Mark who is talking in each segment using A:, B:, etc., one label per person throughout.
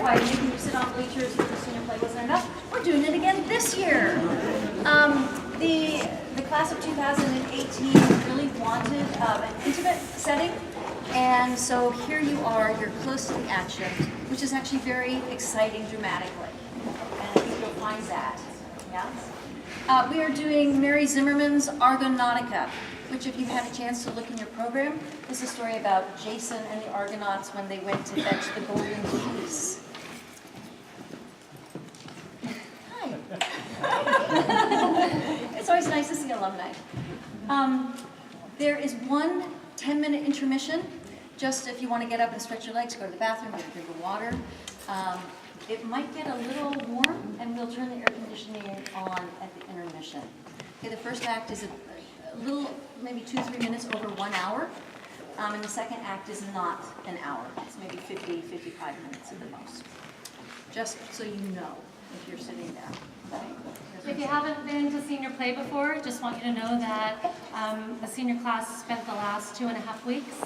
A: by making you sit on bleachers if the senior play wasn't enough, we're doing it again this year. The class of 2018 really wanted an intimate setting, and so here you are, you're close to the action, which is actually very exciting dramatically, and I think you'll find that. Yeah? We are doing Mary Zimmerman's Argonautica, which, if you've had a chance to look in your program, is a story about Jason and the Argonauts when they went to fetch the golden fleece. Hi. It's always nice to see alumni. There is one 10-minute intermission, just if you want to get up and stretch your legs, go to the bathroom, get a drink of water. It might get a little warm, and we'll turn the air conditioning on at the intermission. Okay, the first act is a little, maybe 2-3 minutes over 1 hour, and the second act is not an hour. It's maybe 50-55 minutes at the most. Just so you know, if you're sitting there. Okay?
B: If you haven't been to senior play before, just want you to know that the senior class spent the last 2.5 weeks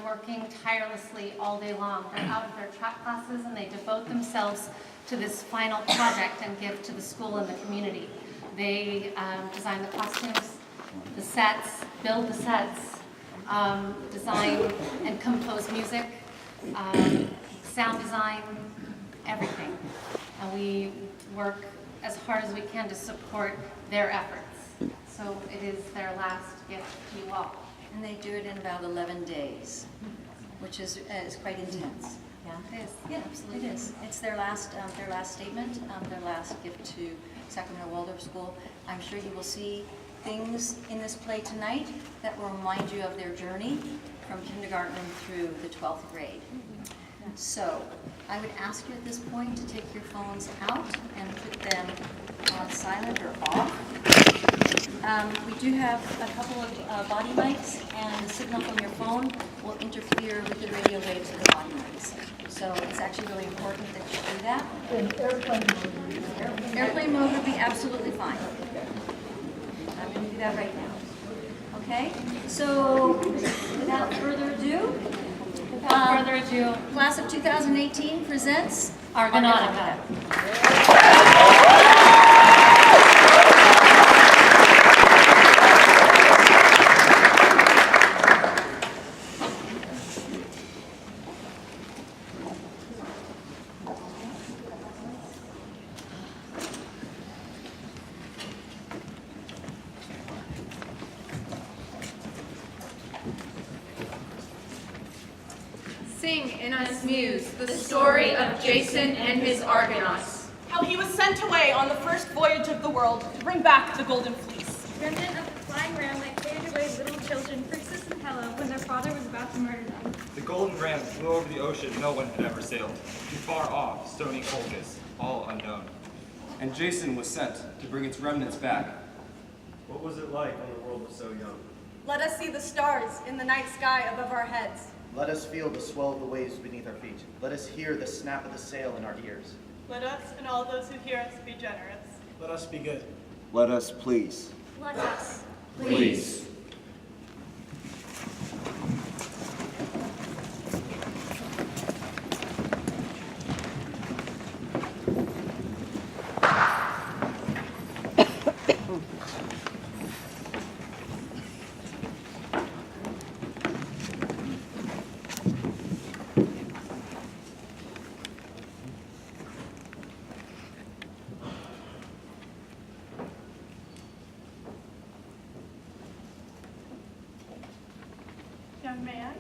B: working tirelessly all day long. They're out of their track classes and they devote themselves to this final project and gift to the school and the community. They design the costumes, the sets, build the sets, design and compose music, sound design, everything. And we work as hard as we can to support their efforts. So it is their last gift to you all.
A: And they do it in about 11 days, which is quite intense. Yeah,
B: It is.
A: yeah,
B: Absolutely.
A: it is. It's their last statement, their last gift to Sacramento Waldorf School. I'm sure you will see things in this play tonight that will remind you of their journey from kindergarten through the 12th grade. So I would ask you at this point to take your phones out and put them on silent or off. We do have a couple of body mics, and the signal from your phone will interfere with the radio waves of the body mics. So it's actually really important that you do that.
C: In airplane mode.
A: Airplane mode would be absolutely fine. I'm going to do that right now. Okay? So without further ado, class of 2018 presents
B: Argonautica.
D: Sing in us muse the story of Jason and his Argonauts.
E: How he was sent away on the first voyage of the world to bring back the golden fleece.
F: Remnant of the flying ram that carried away little children, Princess and Hella, when their father was about to murder them.
G: The golden ram flew over the ocean no one had ever sailed. Too far off, stony Colchis, all unknown.
H: And Jason was sent to bring its remnants back.
I: What was it like when the world was so young?
E: Let us see the stars in the night sky above our heads.
J: Let us feel the swell of the waves beneath our feet. Let us hear the snap of the sail in our ears.
E: Let us and all those who hear us be generous.
I: Let us be good.
J: Let us please.
F: Let us.
H: Please.
E: Young man,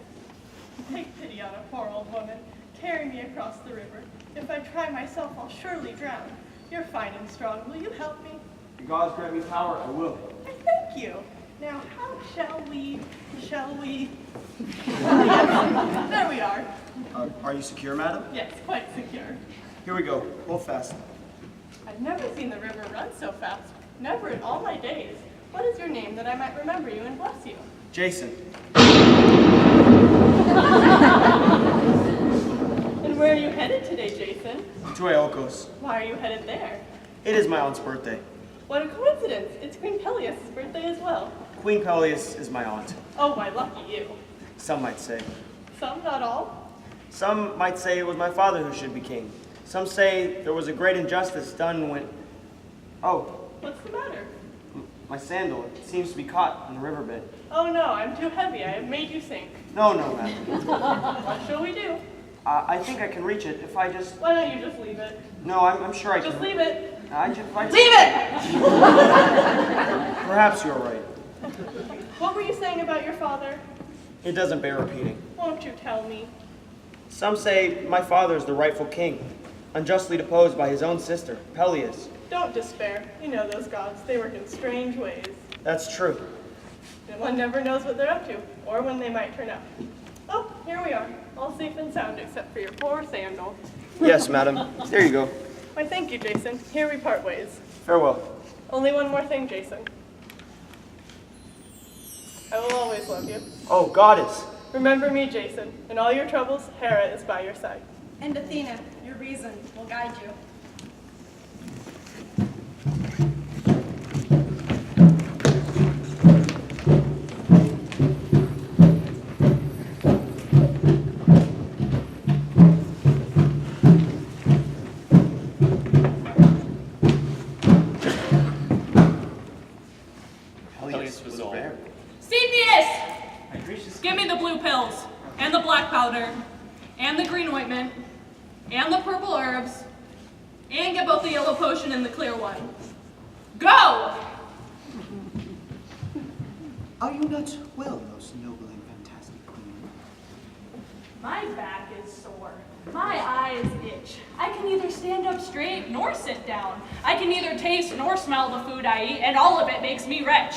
E: take pity on a poor old woman. Carry me across the river. If I try myself, I'll surely drown. You're fine and strong. Will you help me?
H: If gods grant me power, I will.
E: I thank you. Now, how shall we? There we are.
J: Are you secure, madam?
E: Yes, quite secure.
J: Here we go. Hold fast.
E: I've never seen the river run so fast. Never in all my days. What is your name that I might remember you and bless you?
J: Jason.
E: And where are you headed today, Jason?
J: To Iolcos.
E: Why are you headed there?
J: It is my aunt's birthday.
E: What a coincidence. It's Queen Peleus' birthday as well.
J: Queen Peleus is my aunt.
E: Oh, my lucky you.
J: Some might say.
E: Some, not all.
K: Some might say it was my father who should be king. Some say there was a great injustice done when... Oh,
E: What's the matter?
K: my sandal. It seems to be caught in the riverbed.
E: Oh no, I'm too heavy. I have made you sink.
K: No, madam.
E: What shall we do?
K: I think I can reach it if I just...
E: Why don't you just leave it?
K: No, I'm sure I can.
E: Just leave it.
K: Leave
E: it!
K: Perhaps you're right.
E: What were you saying about your father?
K: It doesn't bear repeating.
E: Won't you tell me?
K: Some say my father is the rightful king, unjustly deposed by his own sister, Peleus.
E: Don't despair. You know those gods. They work in strange ways.
K: That's true.
E: And one never knows what they're up to, or when they might turn up. Oh, here we are, all safe and sound except for your poor sandal.
K: Yes, madam. There you go.
E: Why, thank you, Jason. Here we part ways.
K: Farewell.
E: Only one more thing, Jason. I will always love you.
K: Oh, goddess.
E: Remember me, Jason. In all your troubles, Hera is by your side.
F: And Athena, your reason will guide you.
J: Peleus was there.
D: Cepheus! Give me the blue pills, and the black powder, and the green ointment, and the purple herbs, and get both the yellow potion and the clear one. Go!
L: Are you not well, most noble and fantastic queen?
D: My back is sore. My eyes itch. I can neither stand up straight nor sit down. I can neither taste nor smell the food I eat, and all of it makes me wretch.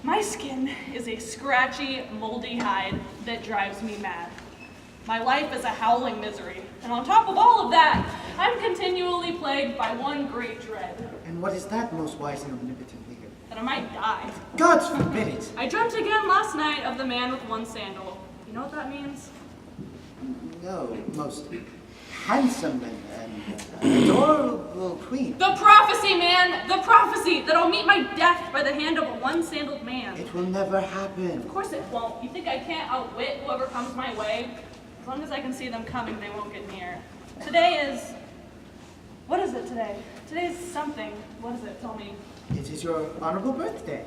D: My skin is a scratchy, moldy hide that drives me mad. My life is a howling misery, and on top of all of that, I'm continually plagued by one great dread.
L: And what is that, most wise and omnipotent leader?
D: That I might die.
L: Gods forbid it!
D: I dreamt again last night of the man with one sandal. You know what that means?
L: No, most handsome and adorable queen.
D: The prophecy, man! The prophecy that I'll meet my death by the hand of a one-sandaled man.
L: It will never happen.
D: Of course it won't. You think I can't outwit whoever comes my way? As long as I can see them coming, they won't get near. Today is... What is it today? Today's something. What is it? Tell me.
L: It is your honorable birthday.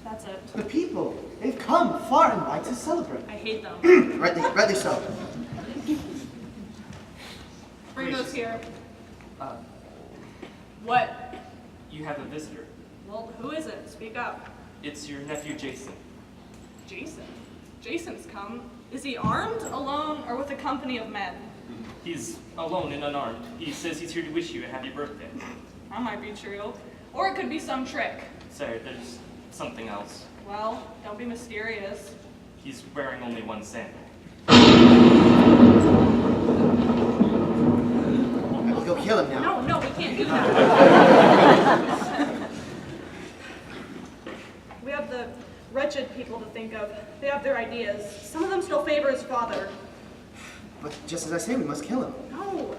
D: That's it.
L: The people, they've come far and wide to celebrate.
D: I hate them.
L: rightly so.
D: Bring those here. What?
G: You have a visitor.
D: Well, who is it? Speak up.
G: It's your nephew, Jason.
D: Jason? Jason's come. Is he armed, alone, or with a company of men?
G: He's alone and unarmed. He says he's here to wish you a happy birthday.
D: That might be true. Or it could be some trick.
G: Sorry, there's something else.
D: Well, don't be mysterious.
G: He's wearing only one sandal.
L: We'll go kill him now.
D: No, we can't do that. We have the wretched people to think of. They have their ideas. Some of them still favor his father.
L: But just as I say, we must kill him.
D: No.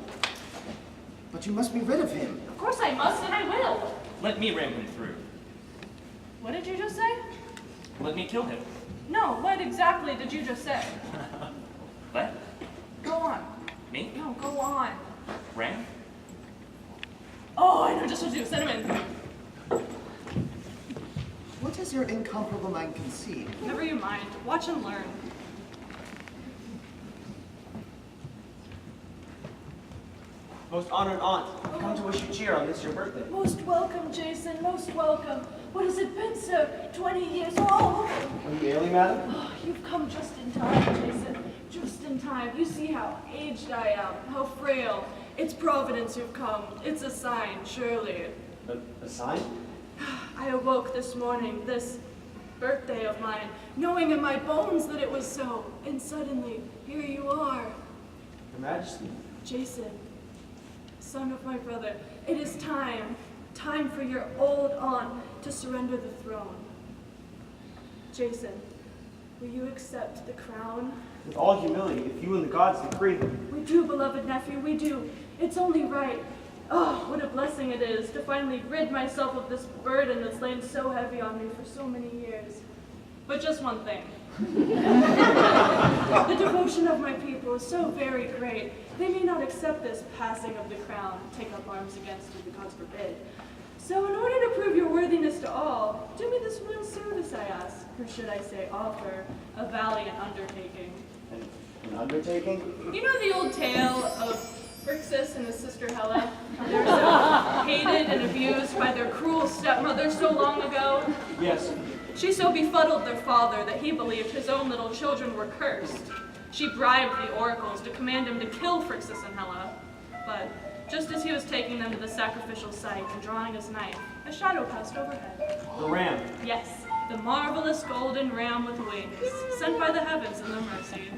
L: But you must be rid of him.
D: Of course I must, and I will.
G: Let me ram him through.
D: What did you just say?
G: Let me kill him.
D: No, what exactly did you just say?
G: What?
D: Go on.
G: Me?
D: No, go on.
G: Ram?
D: Oh, I know just what to do. Send him in.
L: What has your incomparable mind conceived?
D: Never you mind. Watch and learn.
K: Most honored aunt, I come to wish you cheer on this your birthday.
M: Most welcome, Jason, most welcome. What has it been, sir? 20 years old?
K: Are you ailing, madam?
M: Oh, you've come just in time, Jason. Just in time. You see how aged I am, how frail. It's Providence you've come. It's a sign, surely.
K: A sign?
M: I awoke this morning, this birthday of mine, knowing in my bones that it was so. And suddenly, here you are.
K: Your Majesty.
M: Jason, son of my brother, it is time for your old aunt to surrender the throne. Jason, will you accept the crown?
K: With all humility, if you and the gods decree.
M: We do, beloved nephew, we do. It's only right. Oh, what a blessing it is to finally rid myself of this burden that's lain so heavy on me for so many years.
D: But just one thing.
M: The devotion of my people is so very great. They may not accept this passing of the crown, take up arms against you, the gods forbid. So in order to prove your worthiness to all, do me this one service, I ask, or should I say offer, a valiant undertaking.
K: An undertaking?
M: You know the old tale of Phrixus and his sister Helle? How they were so hated and abused by their cruel stepmother so long ago?
K: Yes.
M: She so befuddled their father that he believed his own little children were cursed. She bribed the oracles to command him to kill Phrixus and Helle. But just as he was taking them to the sacrificial site and drawing his knife, a shadow passed overhead.
K: The ram.
M: Yes, the marvelous golden ram with wings, sent by the heavens in their mercy.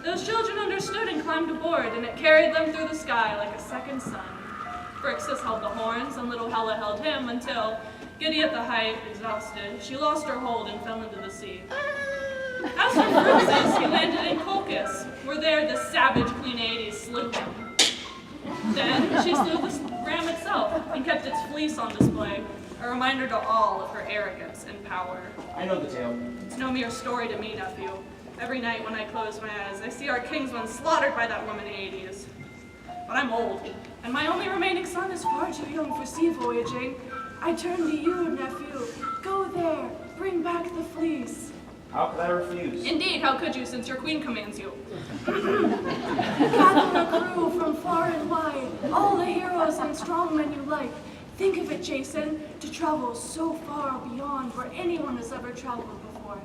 M: Those children understood and climbed aboard, and it carried them through the sky like a second sun. Phrixus held the horns, and little Helle held him until, giddy at the height, exhausted, she lost her hold and fell into the sea. As for Phrixus, he landed in Colchis, where there the savage Queen Aedes slew him. Then she slew the ram itself and kept its fleece on display, a reminder to all of her arrogance and power.
K: I know the tale.
M: It's no mere story to me, nephew. Every night when I close my eyes, I see our kingsmen slaughtered by that woman Aedes. But I'm old, and my only remaining son is far too young for sea voyaging. I turn to you, nephew. Go there, bring back the fleece.
K: How could I refuse?
M: Indeed, how could you, since your queen commands you? Gather a crew from far and wide, all the heroes and strong men you like. Think of it, Jason, to travel so far beyond where anyone has ever traveled before.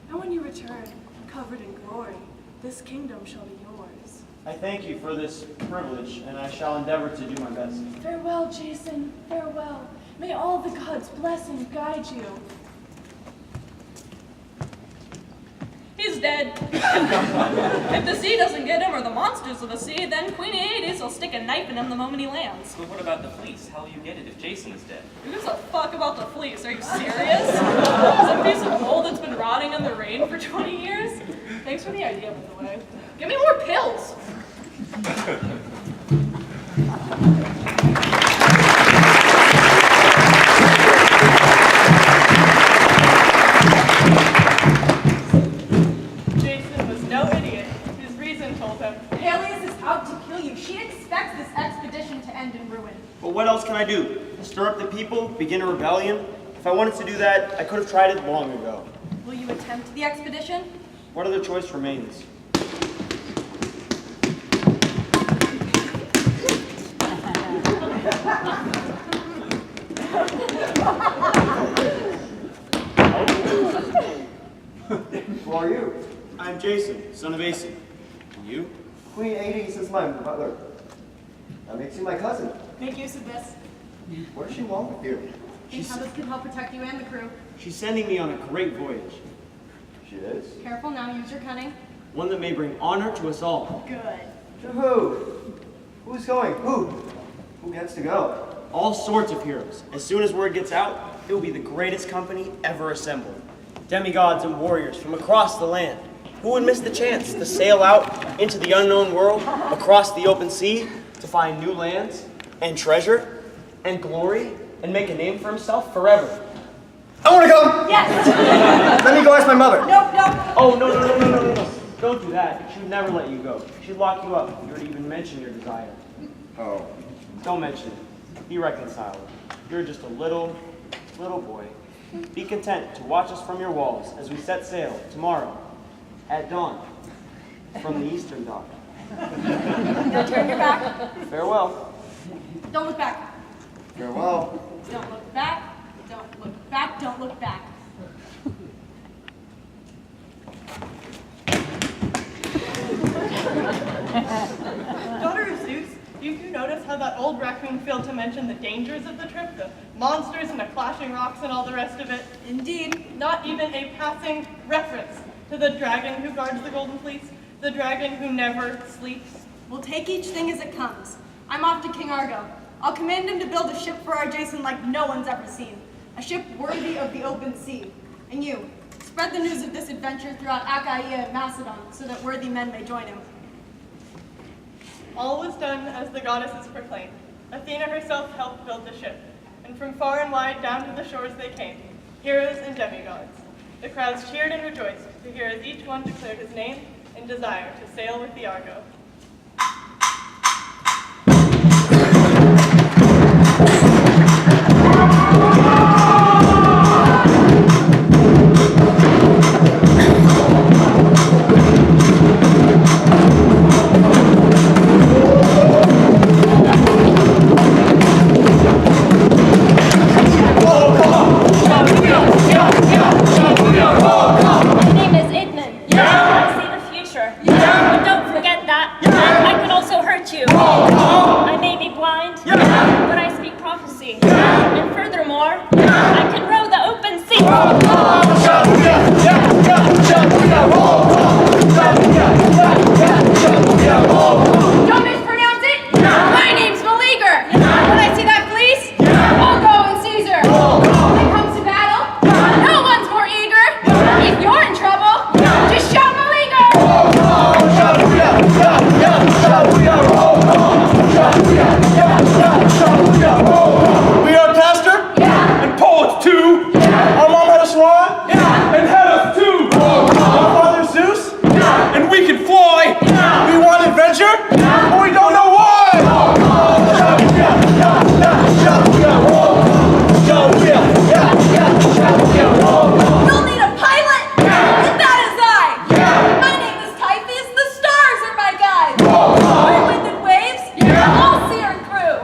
M: And when you return, covered in glory, this kingdom shall be yours.
K: I thank you for this privilege, and I shall endeavor to do my best.
M: Farewell, Jason, farewell. May all the gods bless and guide you. He's dead. If the sea doesn't get him, or the monsters of the sea, then Queen Aedes will stick a knife in him the moment he lands.
G: But what about the fleece? How will you get it if Jason is dead?
M: Who gives a fuck about the fleece? Are you serious? It's a piece of wool that's been rotting in the rain for 20 years? Thanks for the idea, by the way. Give me more pills!
E: Jason was no idiot. His reason told him.
F: Peleus is out to kill you. She expects this expedition to end in ruin.
K: But what else can I do? Stir up the people? Begin a rebellion? If I wanted to do that, I could have tried it long ago.
F: Will you attempt the expedition?
K: What other choice remains?
L: Who are you?
K: I'm Jason, son of Aeson. And you?
L: Queen Aedes is my butler. That makes you my cousin.
F: Make use of this.
L: What does she want with you?
F: Think how this can help protect you and the crew.
K: She's sending me on a great voyage.
L: She is?
F: Careful now, use your cunning.
K: One that may bring honor to us all.
F: Good.
L: To who? Who's going? Who? Who gets to go?
K: All sorts of heroes. As soon as word gets out, it will be the greatest company ever assembled. Demigods and warriors from across the land. Who would miss the chance to sail out into the unknown world, across the open sea, to find new lands, and treasure, and glory, and make a name for himself forever?
L: I want to go!
F: Yes!
L: Let me go ask my mother.
F: Nope.
K: Oh, no. Don't do that. She would never let you go. She'd lock you up if you were to even mention your desire.
L: Oh.
K: Don't mention it. Be reconciled. You're just a little boy. Be content to watch us from your walls as we set sail tomorrow at dawn from the eastern dock.
F: Now turn your back.
K: Farewell.
F: Don't look back.
L: Farewell.
F: Don't look back. Don't look back. Don't look back.
E: Daughter of Zeus, you do notice how that old raccoon failed to mention the dangers of the trip, the monsters and the clashing rocks and all the rest of it? Indeed, not even a passing reference to the dragon who guards the golden fleece, the dragon who never sleeps.
F: We'll take each thing as it comes. I'm off to King Argo. I'll command him to build a ship for our Jason like no one's ever seen. A ship worthy of the open sea. And you, spread the news of this adventure throughout Achaia and Macedon so that worthy men may join him.
E: All was done as the goddesses proclaimed. Athena herself helped build the ship, and from far and wide down to the shores they came, heroes and demigods. The crowds cheered and rejoiced, to hear as each one declared his name and desire to sail with the Argo.
N: I may be blind, but I speak prophecy. And furthermore, I can row the open sea.
F: Don't mispronounce it. My name's Meleager. When I see that fleece, I'll go and Caesar. When it comes to battle, no one's more eager. If you're in trouble, just shout Meleager.
L: We are Pastor? Yeah. And poets too? Yeah. Our mom had a swan? Yeah. And had us too? Our father Zeus? Yeah. And we can fly? Yeah. We want adventure? Yeah. But we don't know why!
F: You'll need a pilot, and that is I. My name is Typhus, the stars are my guides. Wind and waves, I'll see her through.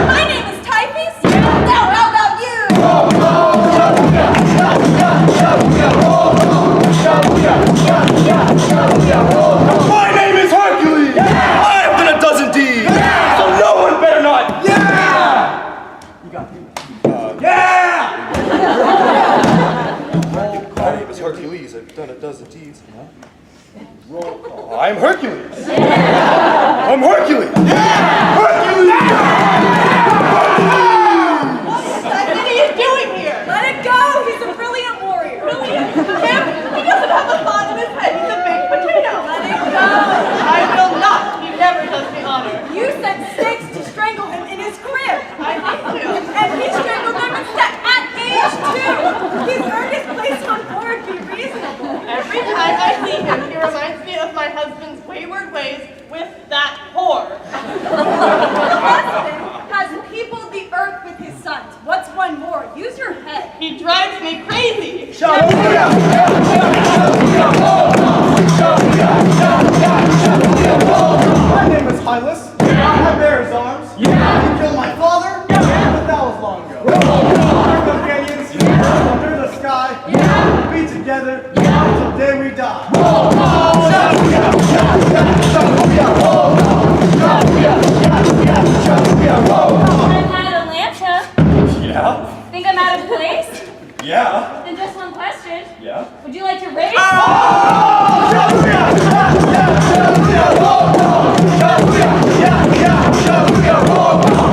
F: My name is Typhus, now how about you?
L: My name is Hercules! I have done a dozen deeds! So no one better not! You got me. My name is Hercules. I've done a dozen deeds. Roll call. I'm Hercules. I'm Hercules. Hercules!
F: What is that idiot doing here? Let it go, he's a brilliant warrior. Brilliant? Him? He doesn't have a thought in his head, he's a baked potato. Let it go.
E: I will not. He never does me honor.
F: You sent snakes to strangle him in his crib.
E: I need to.
F: And he strangled them instead at age 2. He's earned his place on board, be reasonable.
E: Every time I see him, he reminds me of my husband's wayward ways with that whore.
F: The husband has peopled the earth with his sons. What's one more? Use your head.
E: He drives me crazy.
L: My name is Hylas. I bear his arms. You killed my father? But that was long ago. Our companions, under the sky, be together until the day we die.
N: I'm at Atlanta.
L: Yeah?
N: Think I'm out of place?
L: Yeah?
N: Then just one question.
L: Yeah?
N: Would you like to race?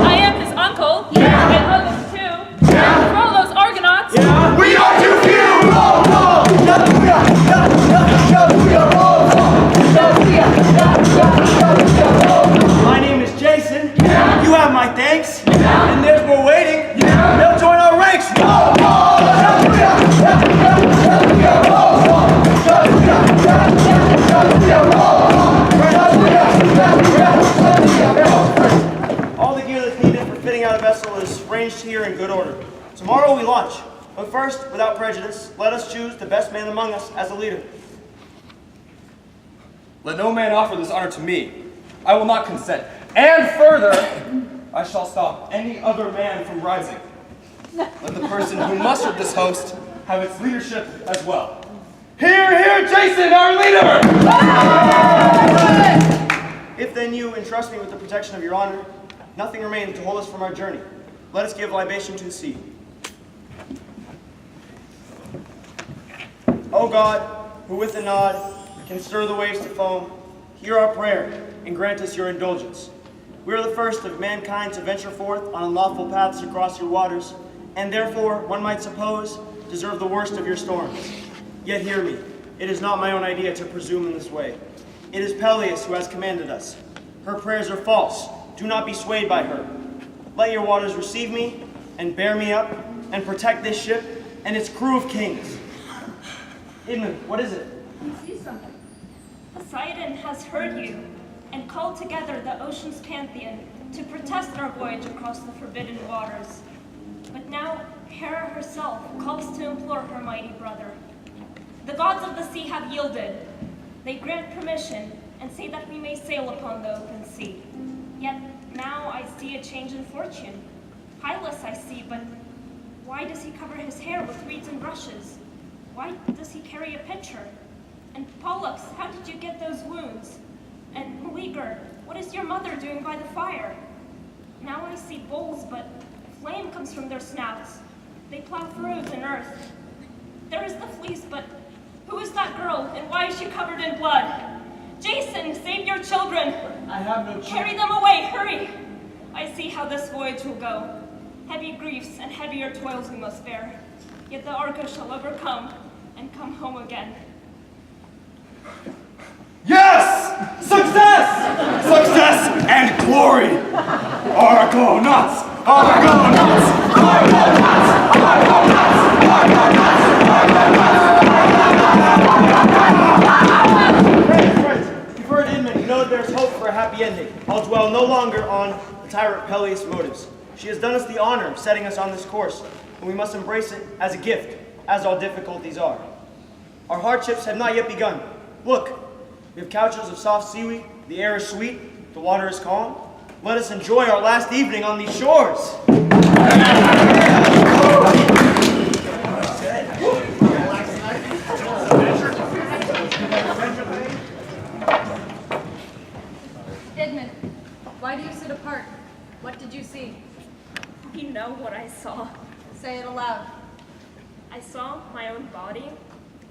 N: I am his uncle. And others too. For all those Argonauts.
L: We are too few! My name is Jason. You have my thanks. And there's more waiting. They'll join our ranks. All the gear that's needed for fitting out a vessel is ranged here in good order. Tomorrow we launch. But first, without prejudice, let us choose the best man among us as a leader.
H: Let no man offer this honor to me. I will not consent. And further, I shall stop any other man from rising. Let the person who mustered this host have its leadership as well. Hear, hear, Jason, our leader!
K: If then you entrust me with the protection of your honor, nothing remains to hold us from our journey. Let us give libation to the sea. O God, who with a nod can stir the waves to foam, hear our prayer and grant us your indulgence. We are the first of mankind to venture forth on unlawful paths across your waters, and therefore, one might suppose, deserve the worst of your storms. Yet hear me, it is not my own idea to presume in this way. It is Peleus who has commanded us. Her prayers are false. Do not be swayed by her. Let your waters receive me, and bear me up, and protect this ship and its crew of kings. Idmon, what is it?
N: Poseidon has heard you and called together the ocean's pantheon to protest our voyage across the forbidden waters. But now Hera herself calls to implore her mighty brother. The gods of the sea have yielded. They grant permission and say that we may sail upon the open sea. Yet now I see a change in fortune. Hylas I see, but why does he cover his hair with reeds and brushes? Why does he carry a pitcher? And Pollux, how did you get those wounds? And Meleager, what is your mother doing by the fire? Now I see bowls, but flame comes from their snouts. They plow furrows in earth. There is the fleece, but who is that girl, and why is she covered in blood? Jason, save your children!
K: I have no children.
N: Carry them away, hurry! I see how this voyage will go. Heavy griefs and heavier toils we must bear. Yet the Argo shall overcome and come home again.
L: Yes! Success! Success and glory! Argonauts! Argonauts! Argonauts! Argonauts!
K: Friends, you've heard Inman. You know there's hope for a happy ending. I'll dwell no longer on the tyrant Peleus' motives. She has done us the honor of setting us on this course, and we must embrace it as a gift, as all difficulties are. Our hardships have not yet begun. Look, we have couches of soft seaweed, the air is sweet, the water is calm. Let us enjoy our last evening on these shores.
F: Edmund, why do you sit apart? What did you see?
N: You know what I saw.
F: Say it aloud.
N: I saw my own body,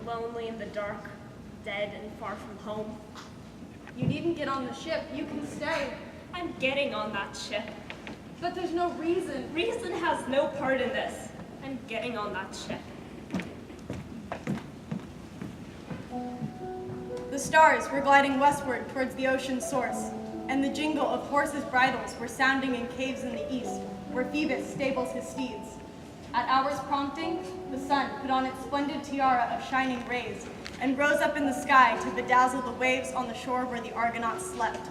N: lonely in the dark, dead and far from home.
F: You needn't get on the ship. You can stay.
N: I'm getting on that ship.
F: But there's no reason.
N: Reason has no part in this. I'm getting on that ship.
F: The stars were gliding westward towards the ocean's source, and the jingle of horses' bridles were sounding in caves in the east, where Phoebus stables his steeds. At hour's prompting, the sun put on its splendid tiara of shining rays and rose up in the sky to bedazzle the waves on the shore where the Argonauts slept.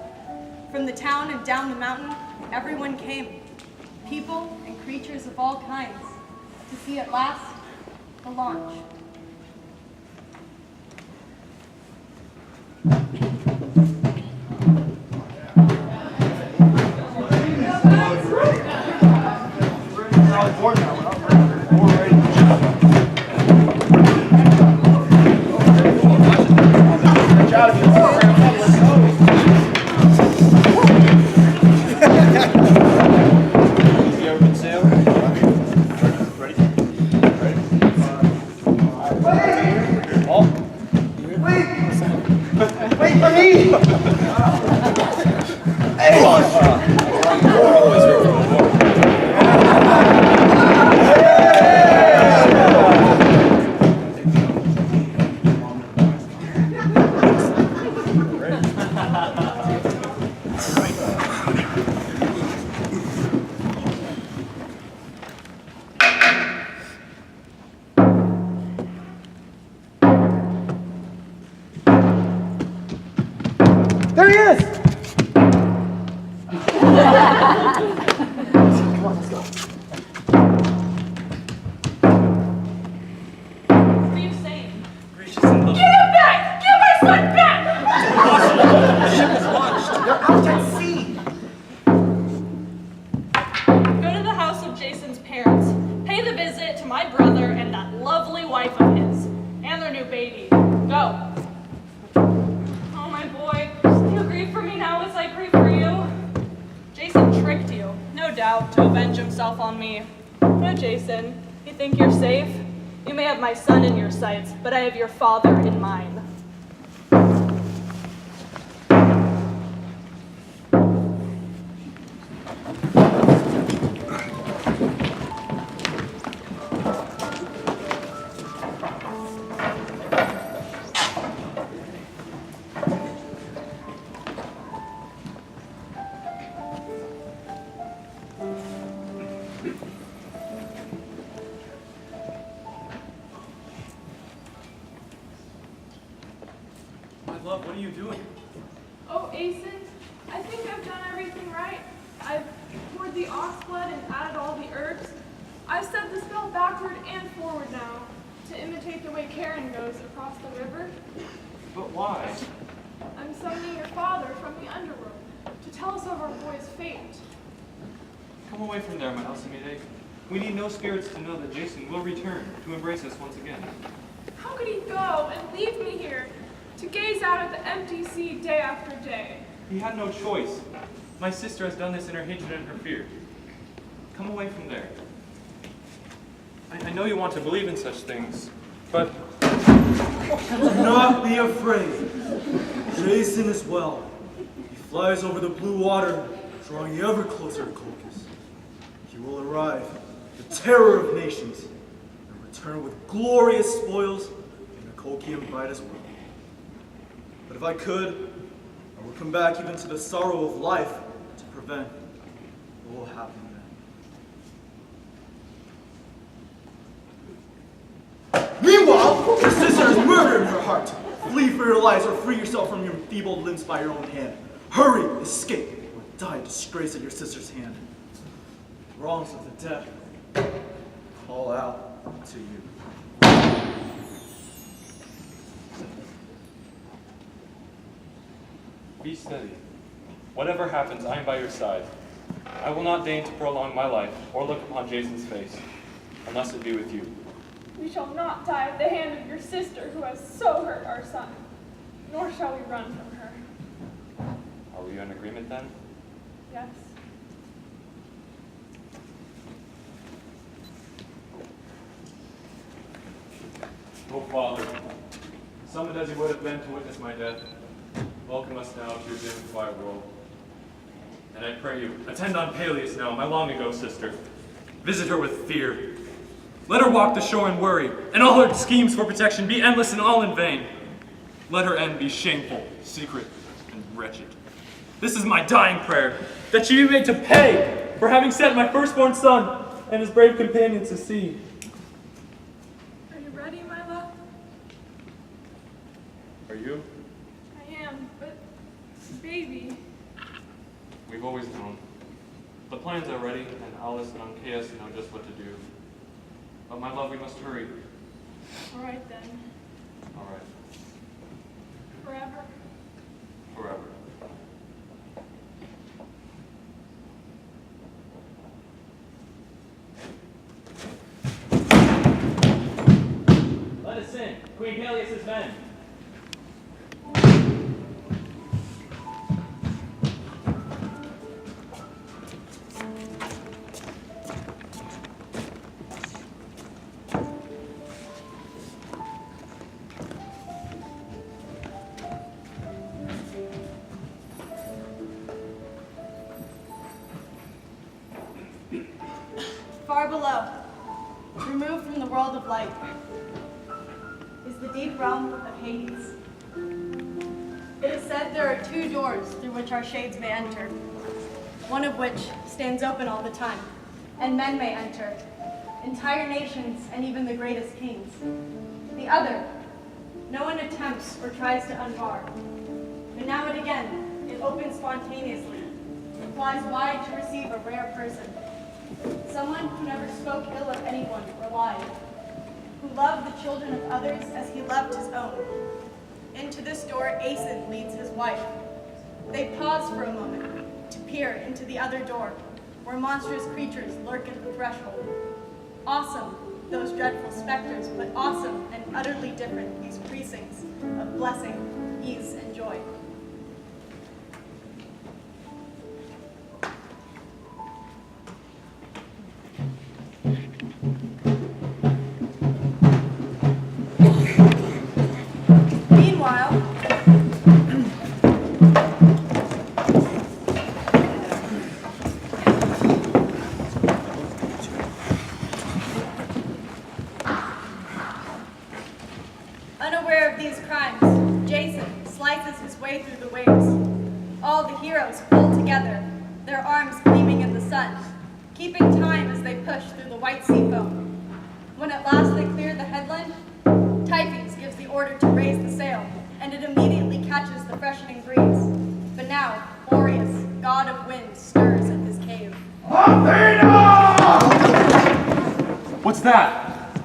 F: From the town and down the mountain, everyone came, people and creatures of all kinds, to see at last the launch.
D: But I have your father in mind.
L: Love, what are
H: are you doing?
M: Oh, Asen, I think I've done everything right. I've poured the ox blood and added all the herbs. I've set the spell backward and forward now, to imitate the way Karen goes across the river.
H: But why?
M: I'm summoning your father from the underworld to tell us of our boy's fate.
G: Come away from there, my Alcimede. We need no spirits to know that Jason will return to embrace us once again.
M: How could he go and leave me here to gaze out at the empty sea day after day?
G: He had no choice. My sister has done this in her hatred and her fear. Come away from there. I know you want to believe in such things, but...
I: Do not be afraid. Jason is well. He flies over the blue water, drawing you ever closer to Colchis. He will arrive, the terror of nations, and return with glorious spoils in the Colchian bride as well. But if I could, I would come back even to the sorrow of life to prevent what will happen then. Meanwhile, your sister has murder in her heart. Flee for your lives or free yourself from your enfeebled limbs by your own hand. Hurry, escape, or die in disgrace at your sister's hand. Wrongs of the dead call out to you.
G: Be steady. Whatever happens, I am by your side. I will not deign to prolong my life or look upon Jason's face, unless it be with you.
M: We shall not die at the hand of your sister who has so hurt our son, nor shall we run from her.
G: Are we in agreement then?
M: Yes.
G: O Father, summoned as you would have been to witness my death, welcome us now to your dim and quiet world. And I pray you, attend on Peleus now, my long-ago sister. Visit her with fear. Let her walk the shore in worry, and all her schemes for protection be endless and all in vain. Let her end be shameful, secret, and wretched. This is my dying prayer, that she be made to pay for having sent my firstborn son and his brave companions to sea.
M: Are you ready, my love?
G: Are you?
M: I am, but baby.
G: We've always known. The plans are ready, and Alice and Ancaeus know just what to do. But my love, we must hurry.
M: All right then.
G: All right.
M: Forever.
G: Forever. Let us in, Queen Peleus' men.
F: Far below, removed from the world of light, is the deep realm of Hades. It is said there are two doors through which our shades may enter, one of which stands open all the time, and men may enter, entire nations and even the greatest kings. The other, no one attempts or tries to unbar, but now and again it opens spontaneously, flies wide to receive a rare person. Someone who never spoke ill of anyone or lied, who loved the children of others as he loved his own. Into this door Asen leads his wife. They pause for a moment to peer into the other door, where monstrous creatures lurk at the threshold. Awesome, those dreadful specters, but awesome and utterly different these precincts of blessing, ease, and joy. Meanwhile, unaware of these crimes, Jason slices his way through
H: What's that?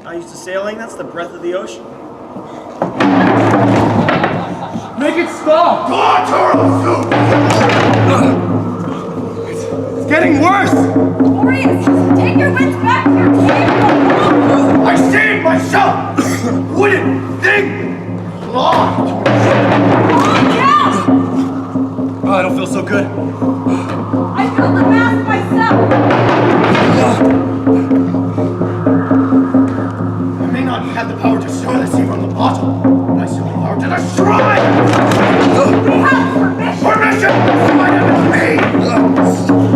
K: Not used to sailing, that's the breath of the ocean.
H: Make it stop! It's getting worse!
F: Boreas, take your winds back to your cave.
L: I saved myself! Wooden thing! Lost!
H: Oh, I don't feel so good.
F: I built the mast myself.
L: I may not have the power to destroy the sea from the bottom, but I still have the power to destroy!
F: We have permission.
L: Permission! Somebody have me!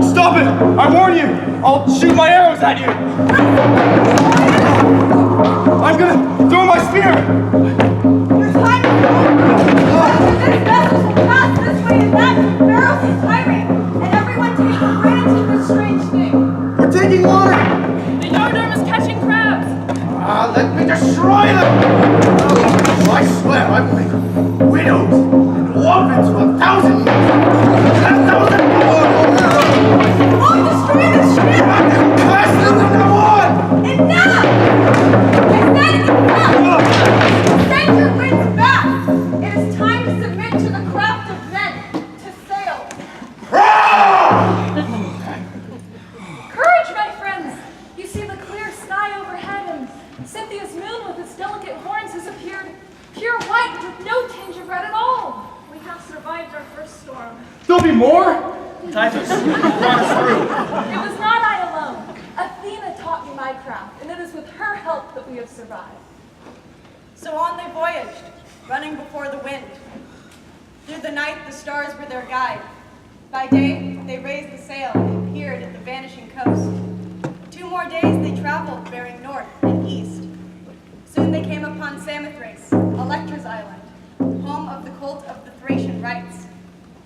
H: Stop it! I warn you! I'll shoot my arrows at you! I'm gonna throw my spear!
F: Your time is over. This vessel will pass this way and that. Pharaoh's is tiring, and everyone takes for granted this strange thing.
L: We're taking water!
D: The yardarm is catching crabs.
L: Let me destroy them! I swear I will make widows and orphans for 1,000 years! 1,000 more!
F: We won't destroy this ship.
L: Curse them from now on!
F: Enough! I said enough! Send your winds back! It is time to submit to the craft of men, to sail.
M: Courage, my friends! You see the clear sky overhead, and Cynthia's moon with its delicate horns has appeared pure white with no tinge of red at all.
N: We have survived our first storm.
H: There'll be more?
K: Typhus, brought us through.
M: It was not I alone. Athena taught me my craft, and it is with her help that we have survived.
F: So on they voyaged, running before the wind. Through the night, the stars were their guide. By day, they raised the sail and peered at the vanishing coast. 2 more days they traveled, bearing north and east. Soon they came upon Samothrace, Electra's island, home of the cult of the Thracian rites.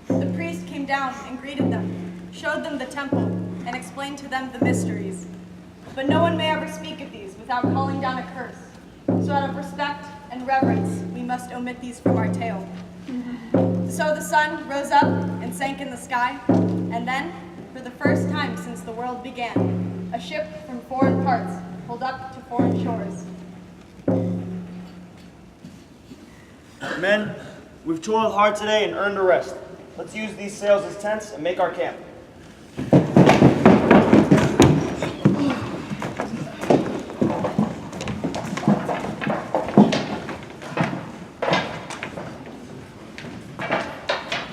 F: The priest came down and greeted them, showed them the temple, and explained to them the mysteries. But no one may ever speak of these without calling down a curse. So out of respect and reverence, we must omit these from our tale. So the sun rose up and sank in the sky, and then, for the first time since the world began, a ship from foreign parts pulled up to foreign shores.
K: Men, we've toiled hard today and earned a rest. Let's use these sails as tents and make our camp.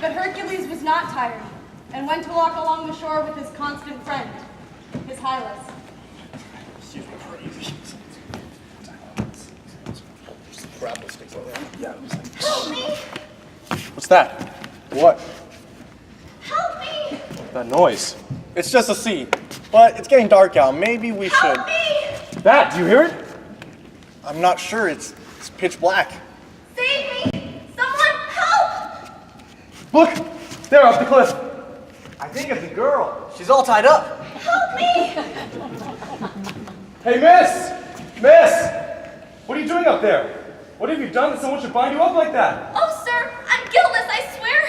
F: But Hercules was not tired, and went to walk along the shore with his constant friend, his Hylas.
O: Help me!
H: What's that? What?
O: Help me!
H: That noise.
J: It's just a sea, but it's getting dark out. Maybe we should.
O: Help me!
H: That, do you hear it?
J: I'm not sure. It's pitch black.
O: Save me! Someone help!
H: Look! There, up the cliff.
J: I think it's a girl. She's all tied up.
O: Help me!
H: Hey, miss! Miss! What are you doing up there? What have you done that someone should bind you up like that?
O: Oh, sir, I'm guiltless, I swear!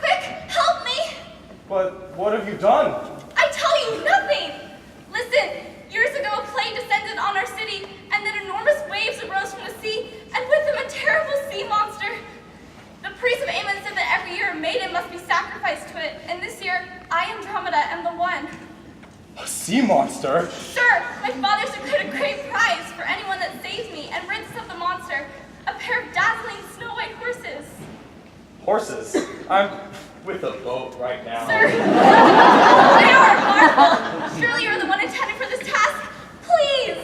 O: Quick, help me!
H: But what have you done?
O: I tell you nothing! Listen, years ago a plague descended on our city, and then enormous waves arose from the sea, and with them a terrible sea monster. The priest of Ammon said that every year a maiden must be sacrificed to it, and this year, I, Andromeda, am the one.
H: A sea monster?
O: Sir, my father secured a great prize for anyone that saves me and rids us of the monster. A pair of dazzling snow-white horses.
H: Horses? I'm with a boat right now.
O: Sir, they are a marvel. Surely you're the one intended for this task. Please.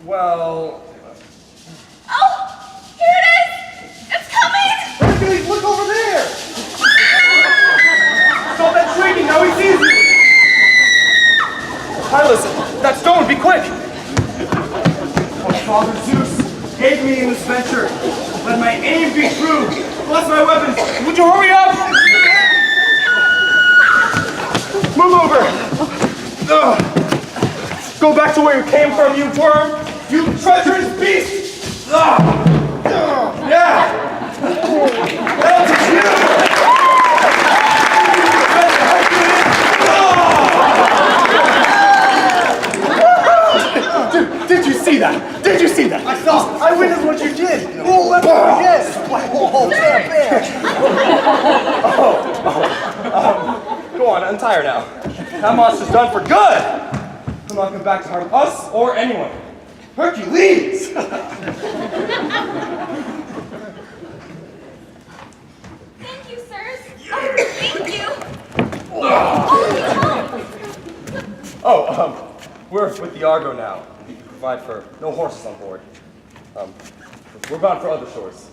H: Well...
O: Oh, here it is. It's coming.
H: Hercules, look over there! Stop that shrieking, now he sees you! Hylas, that stone, be quick! Oh, Father Zeus, aid me in this venture. Let my aim be true. Bless my weapons. Would you hurry up? Move over. Go back to where you came from, you worm. You treacherous beast. Yeah. That'll teach you. retire now. That monster's done for good. He'll not come back to harm us or anyone. Hercules!
O: Thank you, sirs. Oh, thank you.
H: Oh, we're with the Argo now. We can provide for no horses on board. We're bound for other shores.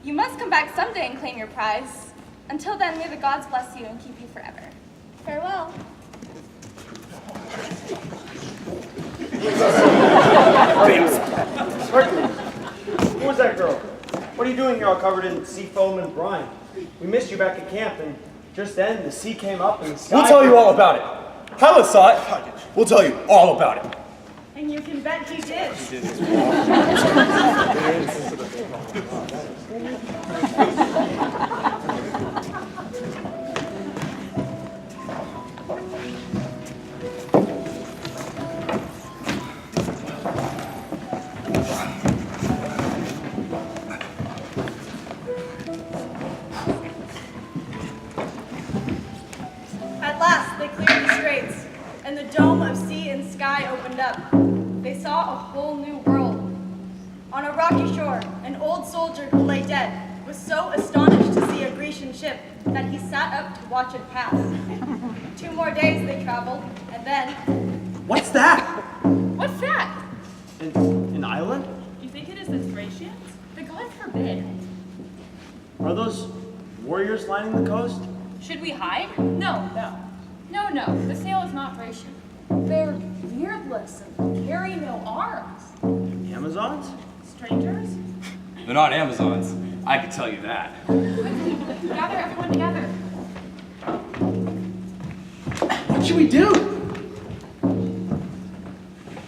O: You must come back someday and claim your prize. Until then, may the gods bless you and keep you forever. Farewell.
K: Hercules, who was that girl? What are you doing here all covered in sea foam and brine? We missed you back at camp, and just then the sea came up and the sky...
L: We'll tell you all about it. Hyla saw it. We'll tell you all about it.
F: And you can bet he did. At last, they cleared the straits, and the dome of sea and sky opened up. They saw a whole new world. On a rocky shore, an old soldier who lay dead was so astonished to see a Grecian ship that he sat up to watch it pass. 2 more days they traveled, and then...
L: What's that?
O: What's that?
K: An island?
D: Do you think it is the Thracians? The gods forbid.
K: Are those warriors lining the coast?
D: Should we hide? No. The sail is not Thracian. They're beardless and carry no arms.
K: The Amazons?
D: Strangers?
G: They're not Amazons. I can tell you that.
D: Quickly, gather everyone together.
L: What should we do?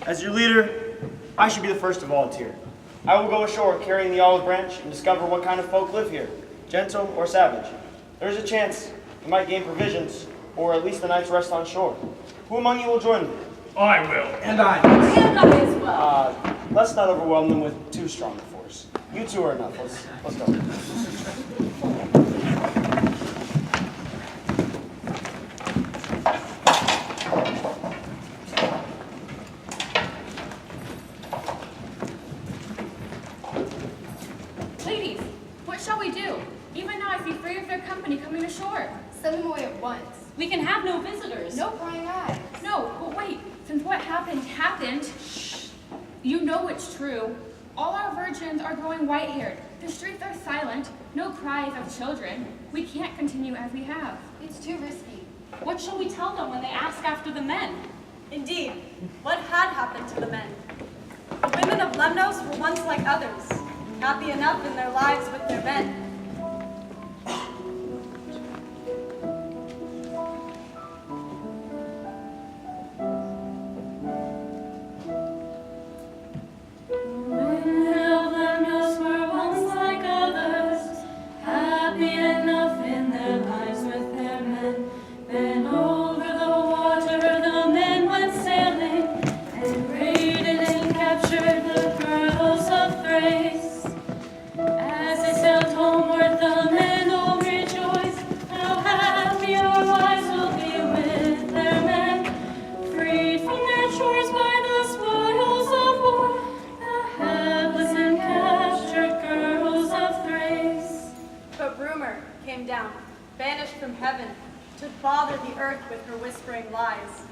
K: As your leader, I should be the first to volunteer. I will go ashore carrying the olive branch and discover what kind of folk live here, gentle or savage. There's a chance we might gain provisions, or at least a night's rest on shore. Who among you will join me?
G: I will.
L: And I.
D: And I as well.
K: Let's not overwhelm them with too strong a force. You two are enough. Let's go.
D: Ladies, what shall we do? Even now I see 3 of their company coming ashore.
P: Send them away at once.
D: We can have no visitors.
P: No prying eyes.
D: No, but wait. Since what happened, shh. You know it's true. All our virgins are growing white-haired. The streets are silent. No cries of children. We can't continue as we have.
P: It's too risky.
D: What shall we tell them when they ask after the men?
F: Indeed, what had happened to the men? The women of Lemnos were once like others, happy enough in their lives with their men. Banished from heaven to bother the earth with her whispering lies.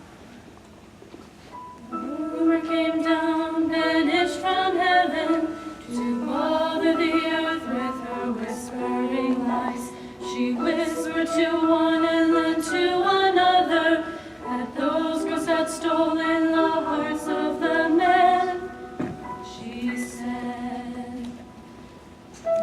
Q: Rumor came down, banished from heaven to bother the earth with her whispering lies. She whispered to one and then to another that those girls had stolen the hearts of the men. She said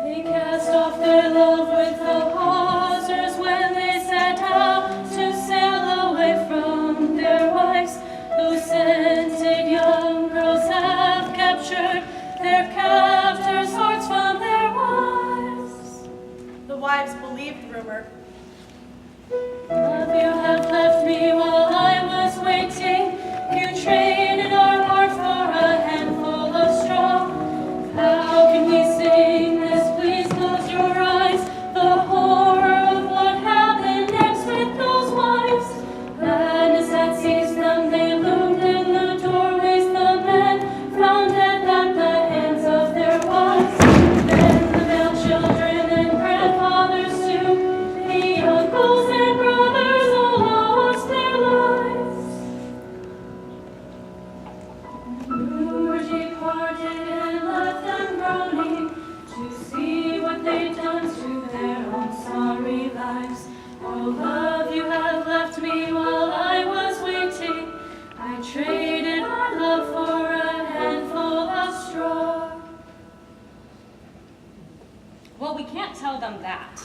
Q: they cast off their love with the hawsers when they set out to sail away from their wives. Those scented young girls have captured their captors' hearts from their wives.
F: The wives believed rumor.
N: them that.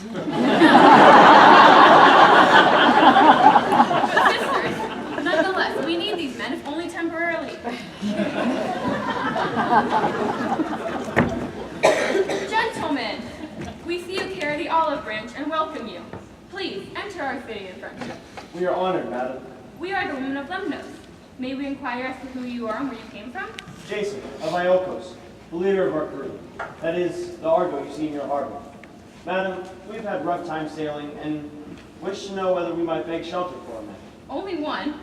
R: But sisters, nonetheless, we need these men, if only temporarily. Gentlemen, we see you carry the olive branch and welcome you. Please, enter our city in friendship.
K: We are honored, madam.
R: We are the women of Lemnos. May we inquire as to who you are and where you came from?
K: Jason, of Iolcos, the leader of our crew. That is, the Argo you see in your harbor. Madam, we've had rough time sailing and wish to know whether we might beg shelter for a minute.
R: Only one?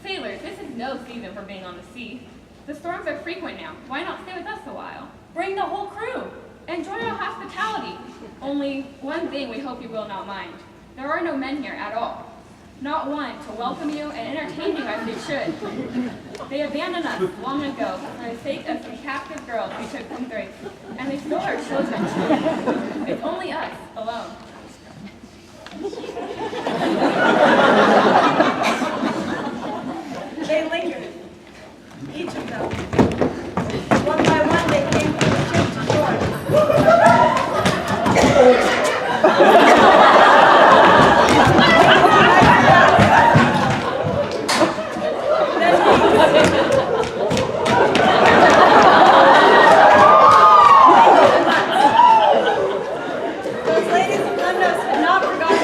R: Sailors, this is no season for being on the sea. The storms are frequent now. Why not stay with us a while?
N: Bring the whole crew.
R: Enjoy our hospitality. Only one thing we hope you will not mind. There are no men here at all. Not one to welcome you and entertain you as they should. They abandoned us long ago for the sake of some captive girls we took from Thrace, and they stole our children too. It's only us alone.
F: They lingered, each of them. One by one, they came from the ship to shore. Those ladies of Lemnos had not forgotten.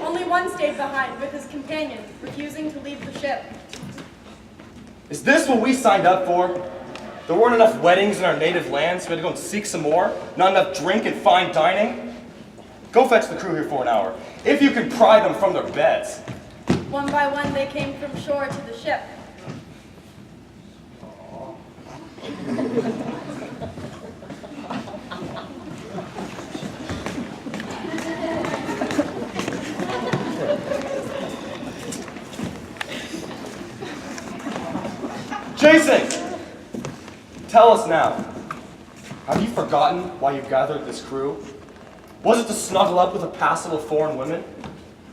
F: Only one stayed behind with his companion, refusing to leave the ship.
H: Is this what we signed up for? There weren't enough weddings in our native land, so we had to go and seek some more? Not enough drink and fine dining? Go fetch the crew here for an hour, if you can pry them from their beds.
F: One by one, they came from shore to the ship.
H: Jason! Tell us now. Have you forgotten why you gathered this crew? Was it to snuggle up with a passel of foreign women?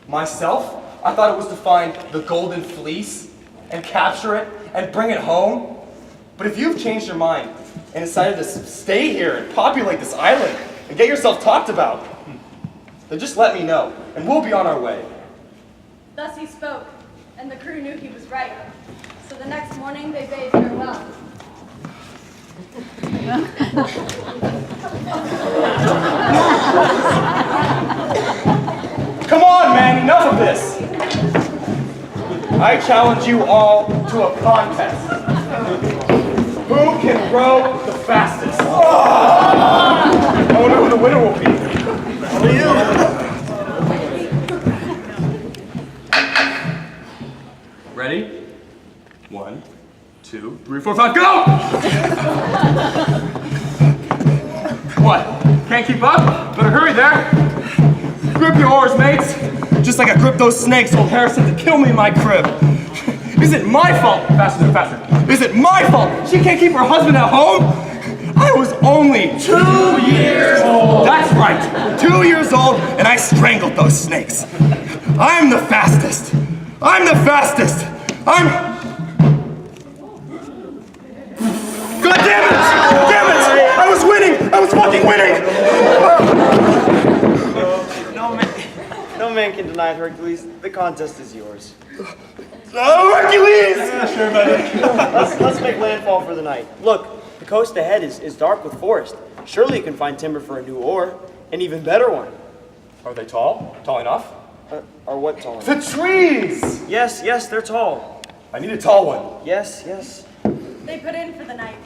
H: Myself? I thought it was to find the golden fleece and capture it and bring it home. But if you've changed your mind and decided to stay here and populate this island and get yourself talked about, then just let me know and we'll be on our way.
F: Thus he spoke, and the crew knew he was right. So the next morning, they bade farewell.
H: Come on, man, enough of this. I challenge you all to a contest. Who can row the fastest? I wonder who the winner will be. Only you. Ready? 1, 2, 3, 4, 5, go! What? Can't keep up? Better hurry there. Grip your oars, mates. Just like I gripped those snakes old Harrison to kill me in my crib. Is it my fault? Faster, faster. Is it my fault she can't keep her husband at home? I was only 2 years old. That's right, 2 years old, and I strangled those snakes. I'm the fastest. I'm the fastest. God damn it! Damn it! I was winning! I was fucking winning!
K: No man can deny it, Hercules. The contest is yours.
H: Oh, Hercules!
K: Yeah, sure, buddy. Let's make landfall for the night. Look, the coast ahead is dark with forest. Surely you can find timber for a new oar, an even better one.
H: Are they tall? Tall enough?
K: Are what tall enough?
H: The trees!
K: Yes, they're tall.
H: I need a tall one.
K: Yes.
F: They put in for the night.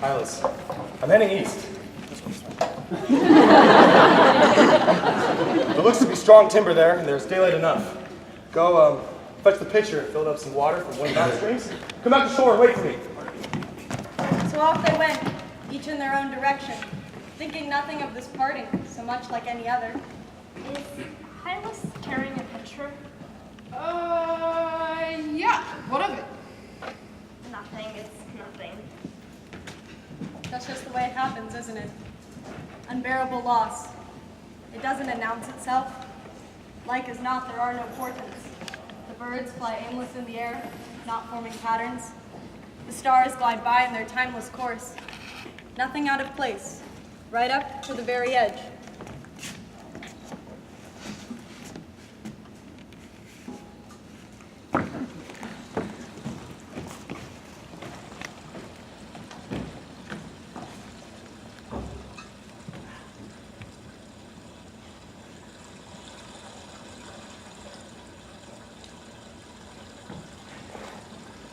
H: Hylas, I'm heading east. There looks to be strong timber there, and there's daylight enough. Go, fetch the pitcher and fill up some water from one of the streams. Come back to shore and wait for me.
F: So off they went, each in their own direction, thinking nothing of this parting, so much like any other.
N: Is Hylas carrying a pitcher?
P: Yeah, what of it?
N: Nothing, it's nothing.
F: That's just the way it happens, isn't it? Unbearable loss. It doesn't announce itself. Like as not, there are no portents. The birds fly aimless in the air, not forming patterns. The stars glide by in their timeless course. Nothing out of place, right up to the very edge.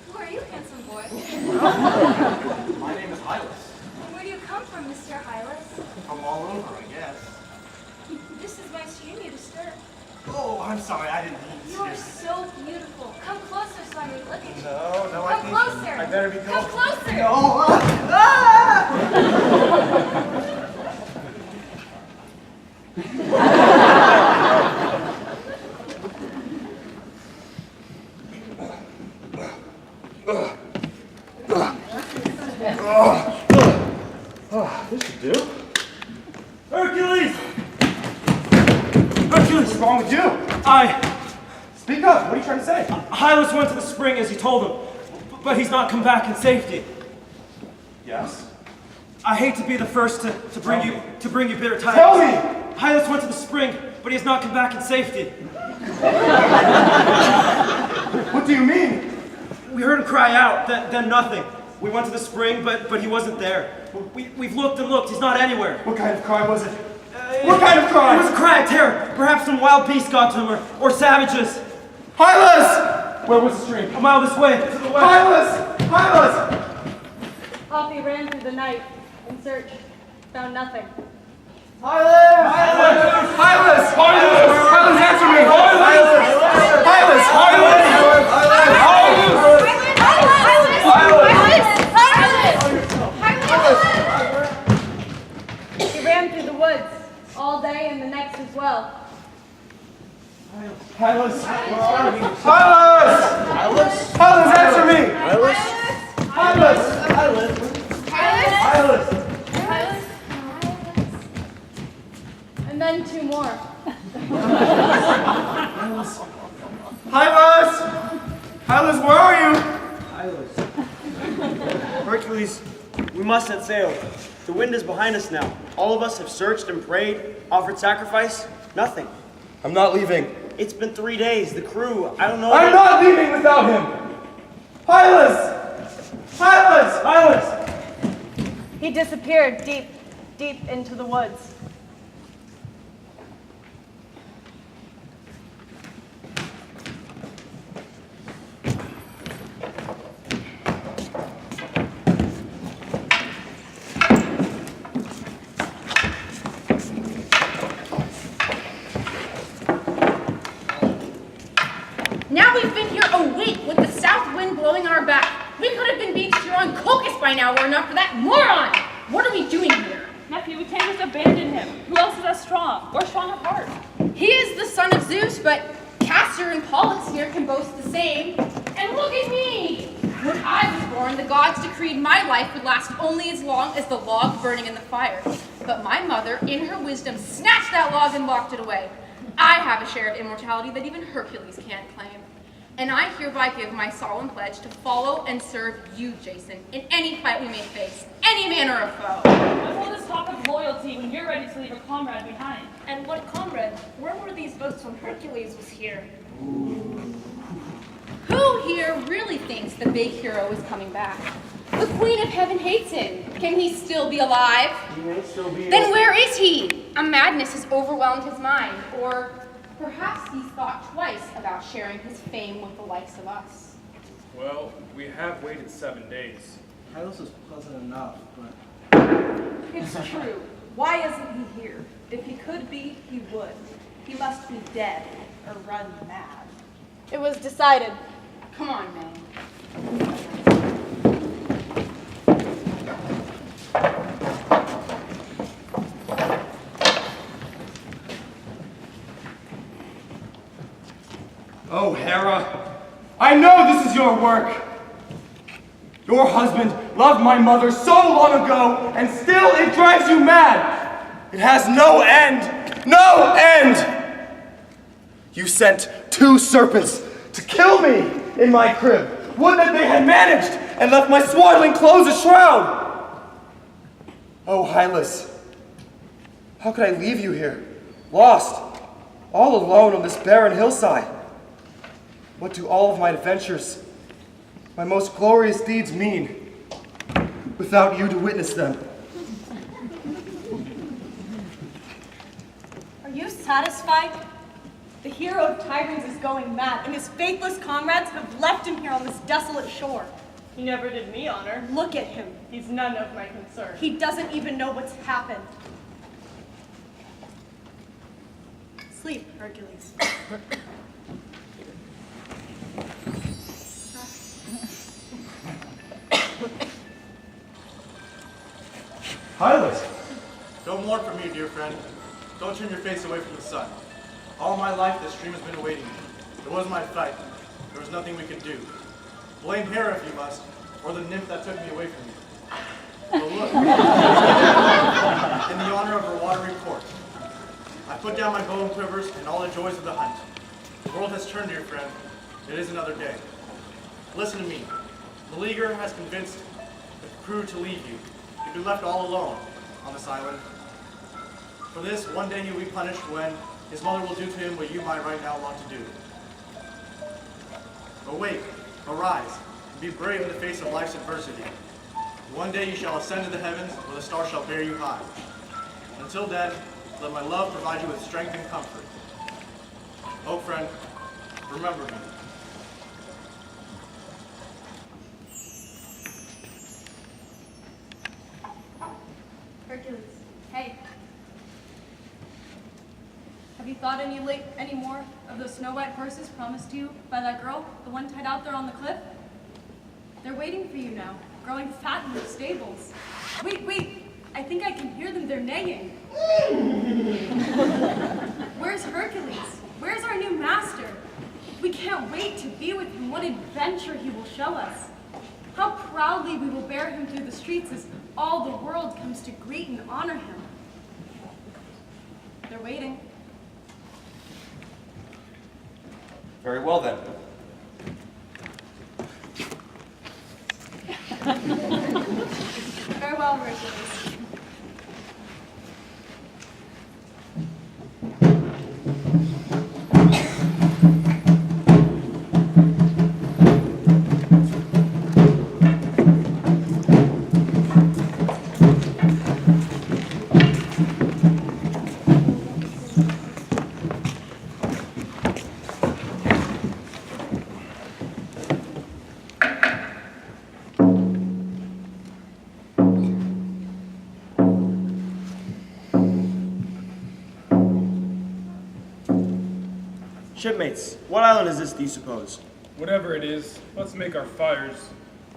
O: Who are you, handsome boy?
J: My name is Hylas.
O: Where do you come from, Mr. Hylas?
J: From all over, I guess.
O: This is my stream you disturb.
J: Oh, I'm sorry, I didn't mean to.
O: You are so beautiful. Come closer so I may look at you.
J: No, I
O: Come
J: think
O: closer.
J: I better be going.
O: Come closer.
J: No.
L: This should do. Hercules! Hercules!
H: What's wrong with you? Speak up. What are you trying to say?
L: Hylas went to the spring as you told him, but he's not come back in safety.
H: Yes?
L: I hate to be the first to bring you bitter tidings.
H: Tell me!
L: Hylas went to the spring, but he has not come back in safety.
H: What do you mean?
L: We heard him cry out, then nothing. We went to the spring, but he wasn't there. We've looked and looked, he's not anywhere.
H: What kind of cry was it? What kind of cry?
L: It was a cry of terror. Perhaps some wild beast got to him, or savages.
H: Hylas! Where was the stream?
L: A mile this way, to the west.
H: Hylas! Hylas!
F: Poppy ran through the night in search, found nothing.
H: Hylas! Hylas! Hylas! Hylas, answer me! Hylas! Hylas! Hylas!
F: He ran through the woods all day and the next as well.
H: Hylas! Where are you? Hylas! Hylas! Hylas, answer me! Hylas! Hylas! Hylas! Hylas!
F: And then two more.
H: Hylas! Hylas, where are you?
K: Hercules, we must set sail. The wind is behind us now. All of us have searched and prayed, offered sacrifice. Nothing.
H: I'm not leaving.
K: It's been 3 days. The crew, I don't know.
H: I'm not leaving without him! Hylas! Hylas! Hylas!
F: He disappeared deep, deep into the woods.
S: Now we've been here a week with the south wind blowing on our back. We could have been beached here on Colchis by now were it not for that moron. What are we doing here?
D: Nephew, we can't just abandon him. Who else is as strong or strong of heart?
S: He is the son of Zeus, but Castor and Pollux here can boast the same. And look at me! When I was born, the gods decreed my life would last only as long as the log burning in the fire. But my mother, in her wisdom, snatched that log and locked it away. I have a share of immortality that even Hercules can't claim. And I hereby give my solemn pledge to follow and serve you, Jason, in any fight we may face, any manner of foe.
D: What will this talk of loyalty when you're ready to leave a comrade behind?
O: And what comrade? Where were these boats when Hercules was here?
S: Who here really thinks the big hero is coming back? The Queen of Heaven hates him. Can he still be alive?
K: He may still be.
S: Then where is he? A madness has overwhelmed his mind, or perhaps he's thought twice about sharing his fame with the likes of us.
G: Well, we have waited 7 days.
J: Hylas is pleasant enough, but...
E: It's true. Why isn't he here? If he could be, he would. He must be dead or run mad.
F: It was decided.
S: Come on, man.
H: Oh, Hera, I know this is your work. Your husband loved my mother so long ago, and still it drives you mad. It has no end. No end! You sent 2 serpents to kill me in my crib. Would that they had managed and left my swaddling clothes a shroud. Oh, Hylas, how could I leave you here, lost, all alone on this barren hillside? What do all of my adventures, my most glorious deeds mean, without you to witness them?
F: Are you satisfied? The hero of Tigrans is going mad, and his faithless comrades have left him here on this desolate shore.
E: He never did me honor.
F: Look at him.
E: He's none of my concern.
F: He doesn't even know what's happened. Sleep, Hercules.
H: Hylas!
J: Don't mourn for me, dear friend. Don't turn your face away from the sun. All my life, this dream has been awaiting me. It was my fight. There was nothing we could do. Blame Hera if you must, or the nymph that took me away from you. But look, in the honor of her watery port, I put down my bow and quivers and all the joys of the hunt. The world has turned, dear friend. It is another day. Listen to me. Meleager has convinced the crew to leave you. You'll be left all alone on this island. For this, one day he will be punished when his mother will do to him what you might right now want to do. Awake, arise, and be brave in the face of life's adversity. One day you shall ascend to the heavens, where the stars shall bear you high. Until then, let my love provide you with strength and comfort. Oh, friend, remember me.
F: Hercules, hey. Have you thought any more of those snow-white horses promised to you by that girl, the one tied out there on the cliff? They're waiting for you now, growing fat in their stables. Wait, I think I can hear them, they're neighing. Where's Hercules? Where's our new master? We can't wait to be with him. What adventure he will show us. How proudly we will bear him through the streets as all the world comes to greet and honor him. They're waiting.
H: Very well then.
F: Farewell, Hercules.
K: Shipmates, what island is this, do you suppose?
L: Whatever it is, let's make our fires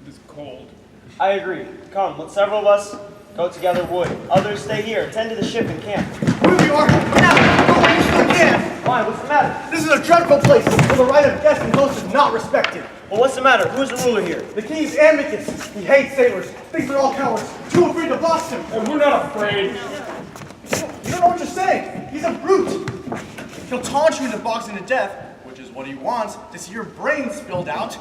L: this cold.
K: I agree. Come, let several of us go to gather wood. Others stay here, tend to the ship and camp.
J: Move you are! Now! Go finish the camp!
K: Why, what's the matter?
J: This is a dreadful place, where the right of guest and host is not respected.
K: Well, what's the matter? Who's the ruler here?
J: The king's amicus. He hates sailors, thinks they're all cowards, too afraid to bust him.
L: And we're not afraid.
J: You don't know what you're saying. He's a brute. He'll taunt you into boxing to death, which is what he wants, to see your brains spilled out.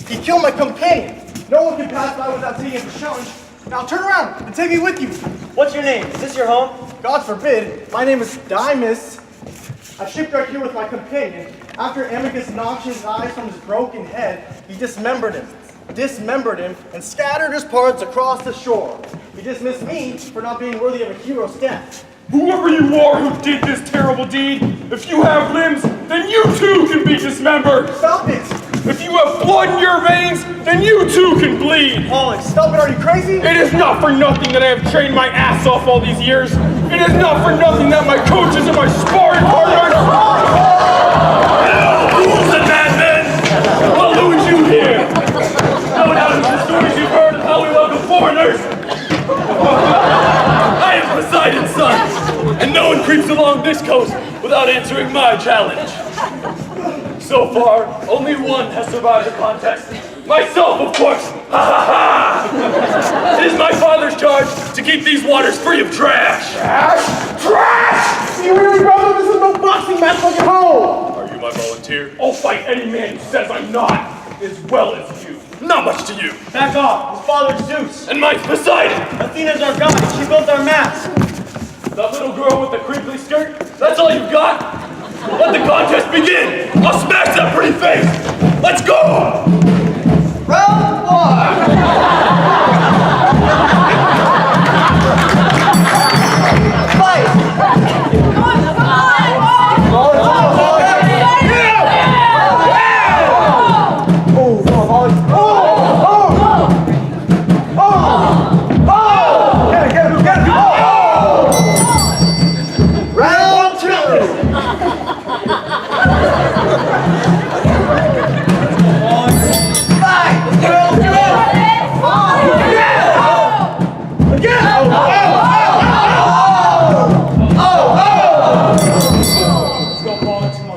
J: He killed my companion. No one can pass by without seeing him challenge. Now turn around and take me with you.
K: What's your name? Is this your home?
J: God forbid. My name is Dymas. I shipwrecked here with my companion. After Amicus knocked his eyes from his broken head, he dismembered him, and scattered his parts across the shore. He dismissed me for not being worthy of a hero's death.
L: Whoever you are who did this terrible deed, if you have limbs, then you too can be dismembered.
J: Stop it!
L: If you have blood in your veins, then you too can bleed.
J: Alex, stop it, are you crazy?
L: It is not for nothing that I have trained my ass off all these years. It is not for nothing that my coaches and my sparring partners... Fools and madmen! Well, who is you here? No doubt it's the stories you've heard of how we welcome foreigners. I am Poseidon's son, and no one creeps along this coast without answering my challenge. So far, only one has survived the contest. Myself, of course.
G: Ha ha ha! It is my father's charge to keep these waters free of trash!
L: Trash? Trash! You really, brother? This is no boxing match like at home!
G: Are you my volunteer? I'll fight any man who says I'm not, as well as you. Not much to you.
K: Back off. His father's Zeus.
G: And mine's Poseidon.
K: Athena's our god. She built our mast.
G: That little girl with the crinkly skirt? That's all you got? Let the contest begin! I'll smash that pretty face! Let's go!
L: Round one! Fight! Come on! Round two!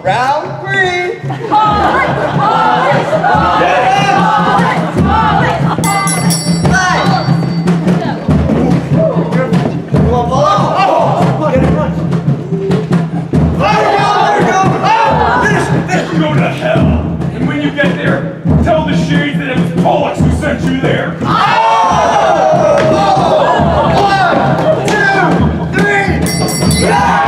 L: Round three!
G: Go to hell! And when you get there, tell the shades that it was Pollux who sent you there!
L: One, two, three! Yeah!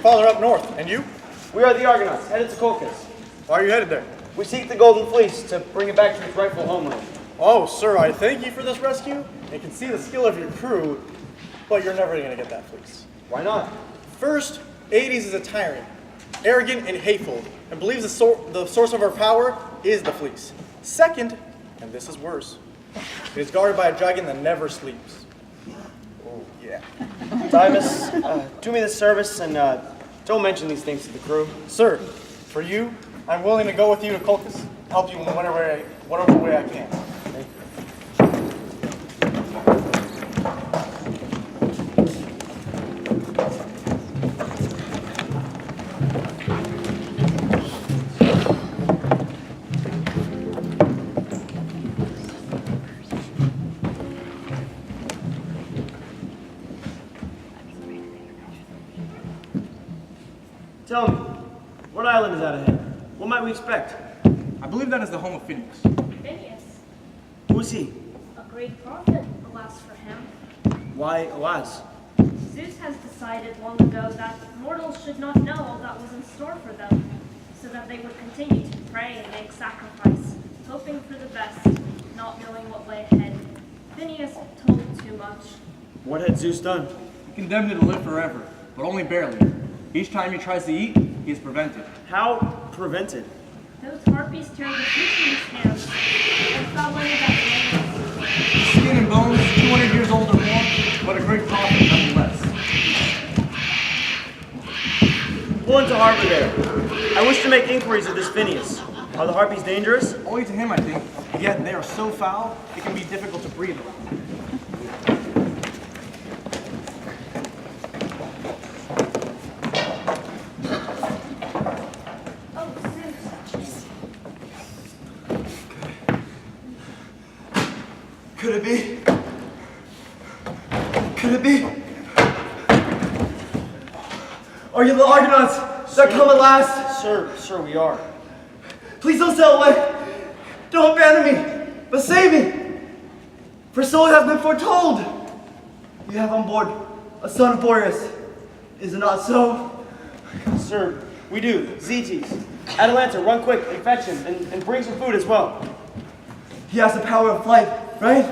J: Father up north. And you?
K: We are the Argonauts, headed to Colchis.
J: Why are you headed there?
K: We seek the Golden Fleece to bring it back to its rightful homeland.
J: Oh, sir, I thank you for this rescue. I can see the skill of your crew, but you're never going to get that fleece.
K: Why not?
J: First, Hades is a tyrant, arrogant and hateful, and believes the source of our power is the fleece. Second, and this is worse, it is guarded by a dragon that never sleeps. Oh, yeah.
K: Dimas, do me this service and don't mention these things to the crew.
J: Sir, for you, I'm willing to go with you to Colchis, help you in whatever way I can.
K: Tell me, what island is that ahead? What might we expect?
J: I believe that is the home of Phineas.
N: Phineas,
K: Who is he?
N: a great prophet, alas for him.
K: Why, alas?
N: Zeus has decided long ago that mortals should not know all that was in store for them, so that they would continue to pray and make sacrifice, hoping for the best, not knowing what lay ahead. Phineas told too much.
K: What had Zeus done?
J: He condemned him to live forever, but only barely. Each time he tries to eat, he is prevented.
K: How prevented?
N: Those harpies turned the fish in his hands and fell into that lake.
J: Skin and bones, 200 years old or more, but a great prophet nonetheless.
K: Pull into harbor there. I wish to make inquiries of this Phineas. Are the harpies dangerous?
J: Only to him, I think. Yet they are so foul, it can be difficult to breathe around.
L: Could it be? Could it be? Are you the Argonauts that come at last?
K: Sir, we are.
L: Please don't sail away. Don't abandon me, but save me. For so it has been foretold. You have on board a son of Boreas. Is it not so?
K: Sir, we do. Zetes. Atalanta, run quick and fetch him and bring some food as well.
L: He has the power of flight, right?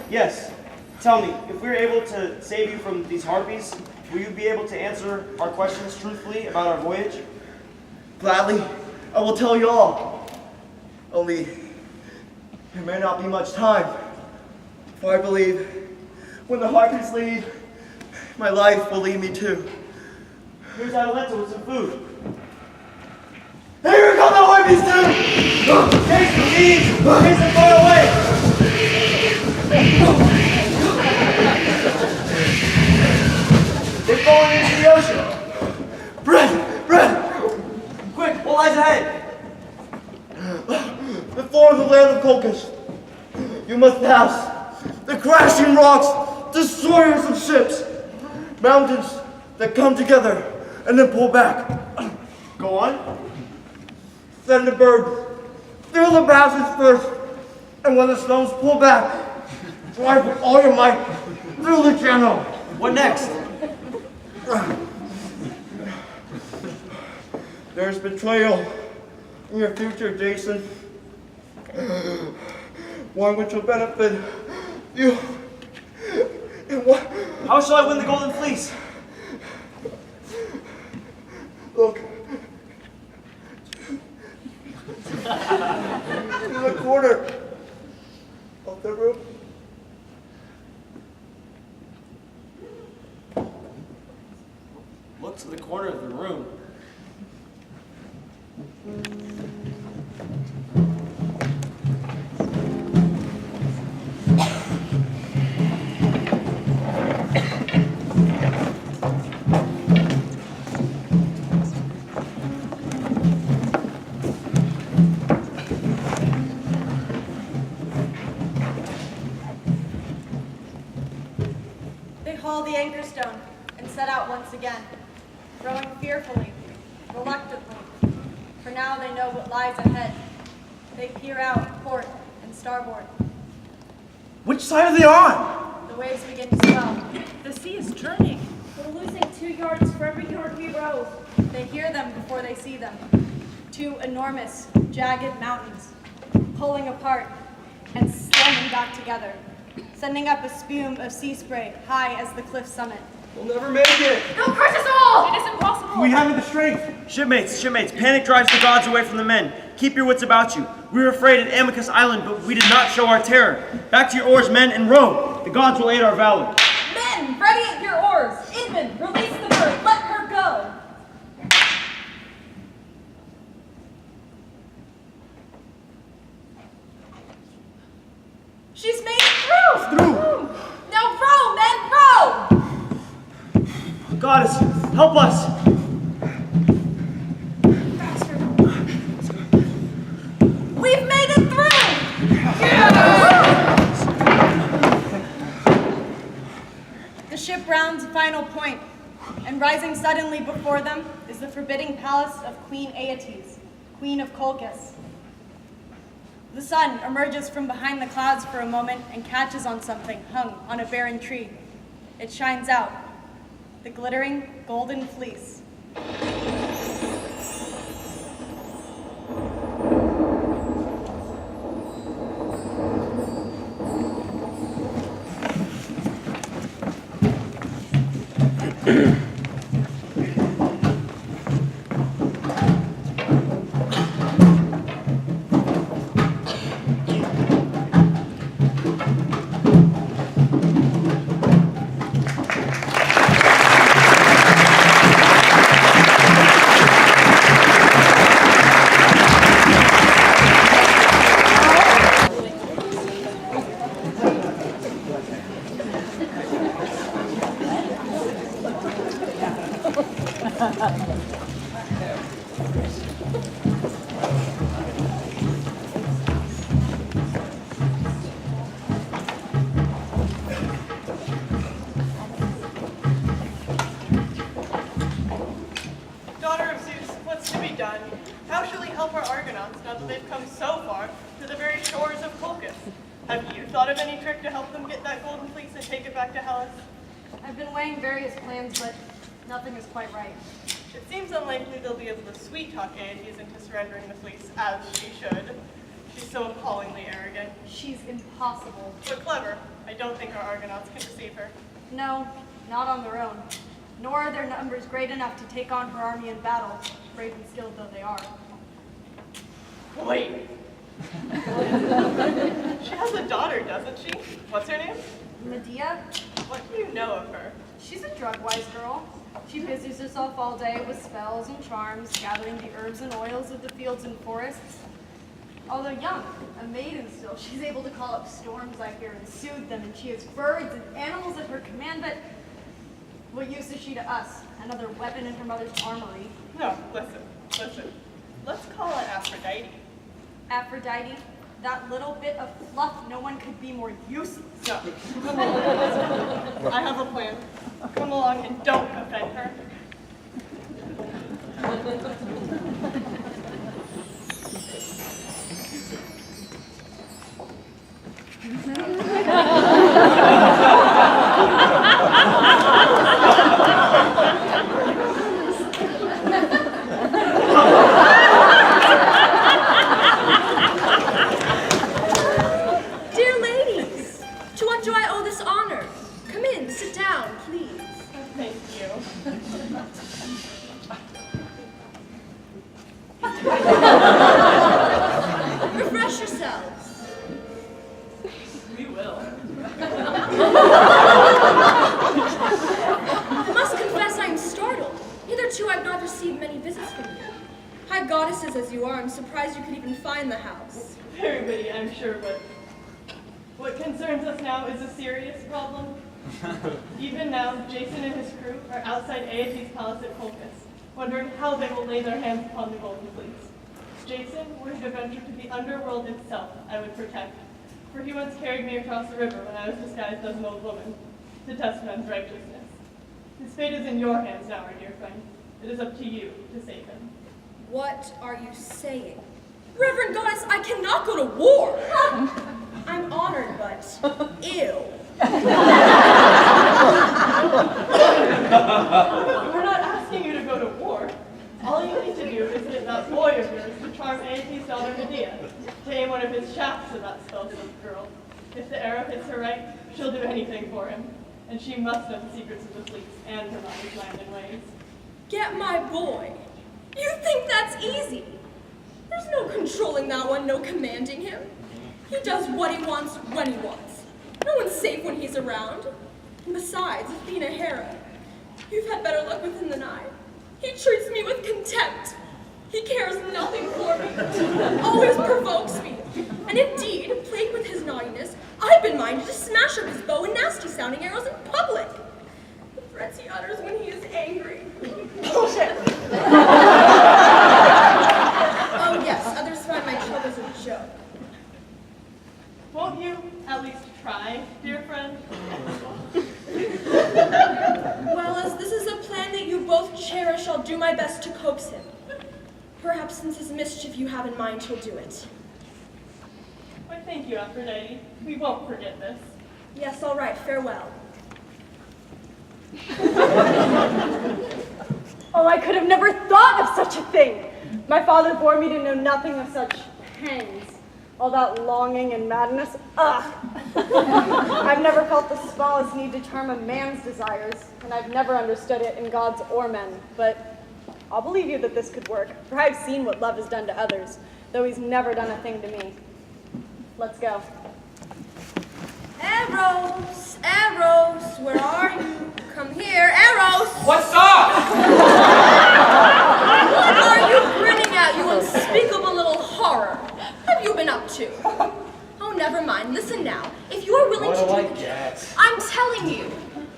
K: Yes. Tell me, if we're able to save you from these harpies, will you be able to answer our questions truthfully about our voyage?
L: Gladly, I will tell you all. Only, there may not be much time. For I believe, when the harpies leave, my life will lead me too.
K: Here's Atalanta with some food. Here come the harpies too! Take the lead! Take them far away! They're falling into the ocean! Bread! Quick, what lies ahead? Before the land of Colchis, you must pass the crashing rocks, destroyers of ships, mountains that come together and then pull back. Go on. Send the bird through the passage first, and when the stones pull back, drive with all your might through the channel. What next? There's betrayal in your future, Jason. One which will benefit you. How shall I win the Golden Fleece? Look. In the corner of the room. Look to the corner of the room.
F: They haul the anchor stone and set out once again, rowing fearfully, reluctantly, for now they know what lies ahead. They peer out port and starboard.
L: Which side are they on?
F: The waves begin to swell.
D: The sea is churning.
O: We're losing 2 yards for every yard we row.
F: They hear them before they see them. 2 enormous, jagged mountains, pulling apart and slamming back together, sending up a spume of sea spray high as the cliff summit.
K: We'll never make it.
O: They'll crush us all!
D: It is impossible.
L: We haven't the strength.
K: Shipmates, panic drives the gods away from the men. Keep your wits about you. We were afraid at Amicus Island, but we did not show our terror. Back to your oars, men, and row. The gods will aid our valor.
O: Men, ready at your oars! Inman, release the bird, let her go! She's made it through! Now row, men, row!
K: Goddess, help us!
O: Faster. We've made it through!
F: The ship rounds a final point, and rising suddenly before them is the forbidding palace of Queen Aeetes, Queen of Colchis. The sun emerges from behind the clouds for a moment and catches on something hung on a barren tree. It shines out, the glittering golden fleece.
E: Daughter of Zeus, what's to be done? How shall we help our Argonauts now that they've come so far to the very shores of Colchis? Have you thought of any trick to help them get that golden fleece and take it back to Hellas?
F: I've been weighing various plans, but nothing is quite right.
E: It seems unlikely they'll be able to sweet-talk Aeetes into surrendering the fleece, as she should. She's so appallingly arrogant.
F: She's impossible.
E: But clever. I don't think our Argonauts can deceive her.
F: No, not on their own. Nor are their numbers great enough to take on her army in battle, brave and skilled though they are.
E: Wait. She has a daughter, doesn't she? What's her name?
F: Medea?
E: What do you know of her?
F: She's a drug-wise girl. She busies herself all day with spells and charms, gathering the herbs and oils of the fields and forests. Although young, a maiden still, she's able to call up storms, I hear, and soothe them, and she has birds and animals at her command, but what use is she to us? Another weapon in her mother's armory.
E: No, listen. Let's call it Aphrodite.
F: Aphrodite, that little bit of fluff, no one could be more useless.
E: No, come along. I have a plan. Come along and don't offend her.
O: Dear ladies, to what do I owe this honor? Come in, sit down, please.
E: Thank you.
O: Refresh yourselves.
E: We will.
O: I must confess I am startled. Hitherto I've not received many visits from you. High goddesses as you are, I'm surprised you could even find the house.
E: Very witty, I'm sure, but what concerns us now is a serious problem. Even now, Jason and his crew are outside AVCHD's palace at Colchis, wondering how they will lay their hands upon the golden fleece. Jason, were he to venture to the underworld itself, I would protect, for he once carried me across the river when I was disguised as an old woman, to test men's righteousness. His fate is in your hands now, our dear friend. It is up to you to save him.
O: What are you saying? Reverend goddess, I cannot go to war. I'm honored, but ew.
E: We're not asking you to go to war. All you need to do is get that boy of yours to charm AVCHD's daughter Medea, to aim one of his shafts at that spell-soaked girl. If the arrow hits her right, she'll do anything for him, and she must know the secrets of the fleets and her mother's land and ways.
O: Get my boy. You think that's easy? There's no controlling that one, no commanding him. He does what he wants when he wants. No one's safe when he's around. And besides, Athena Hera, you've had better luck with him than I. He treats me with contempt. He cares nothing for me. Always provokes me. And indeed, plagued with his naughtiness, I've been minded to smash up his bow and nasty-sounding arrows in public. The threats he utters when he is angry. Bullshit. Oh yes, others find my troubles a joke.
E: Won't you at least try, dear friend?
O: Well, as this is a plan that you both cherish, I'll do my best to coax him. Perhaps since his mischief you have in mind, he'll do it.
E: Why, thank you, Aphrodite. We won't forget this.
O: Yes, all right, farewell.
F: Oh, I could have never thought of such a thing. My father bore me to know nothing of such pangs. All that longing and madness, ugh. I've never felt the smallest need to charm a man's desires, and I've never understood it in gods or men, but I'll believe you that this could work, for I've seen what love has done to others, though he's never done a thing to me. Let's go.
O: Eros, Eros, where are you? Come here, Eros!
H: What's up?
O: What are you grinning at, you unspeakable little horror? What have you been up to? Oh, never mind. Listen now. If you are willing
H: What
O: to
H: do I
O: do
H: get?
O: I'm telling you,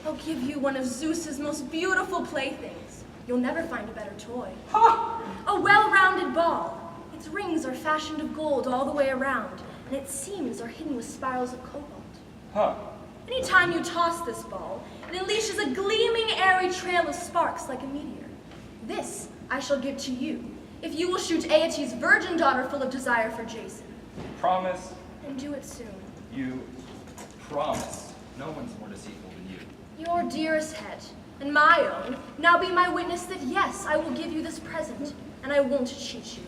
O: I'll give you one of Zeus's most beautiful playthings. You'll never find a better toy. A well-rounded ball. Its rings are fashioned of gold all the way around, and its seams are hidden with spirals of cobalt.
H: Huh.
O: Anytime you toss this ball, it unleashes a gleaming, airy trail of sparks like a meteor. This I shall give to you, if you will shoot AVCHD's virgin daughter full of desire for Jason.
H: Promise?
O: And do it soon.
H: You promise. No one's more deceitful than you.
O: Your dearest head, and my own, now be my witness that yes, I will give you this present, and I won't cheat you.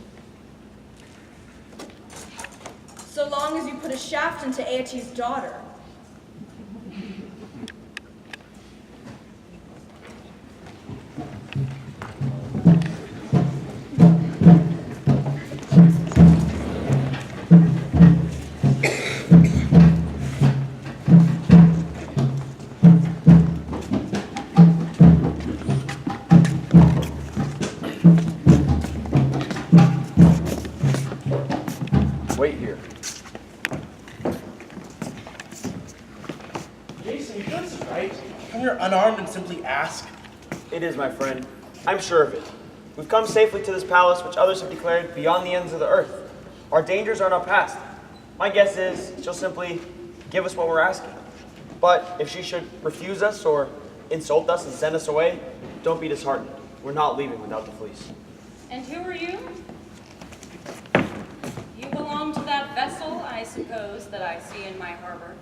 O: So long as you put a shaft into AVCHD's daughter.
L: this is right. Come here unarmed and simply ask.
K: It is, my friend. I'm sure of it. We've come safely to this palace, which others have declared beyond the ends of the earth. Our dangers are now past. My guess is she'll simply give us what we're asking. But if she should refuse us or insult us and send us away, don't be disheartened. We're not leaving without the fleece.
T: And who are you? You belong to that vessel, I suppose, that I see in my harbor.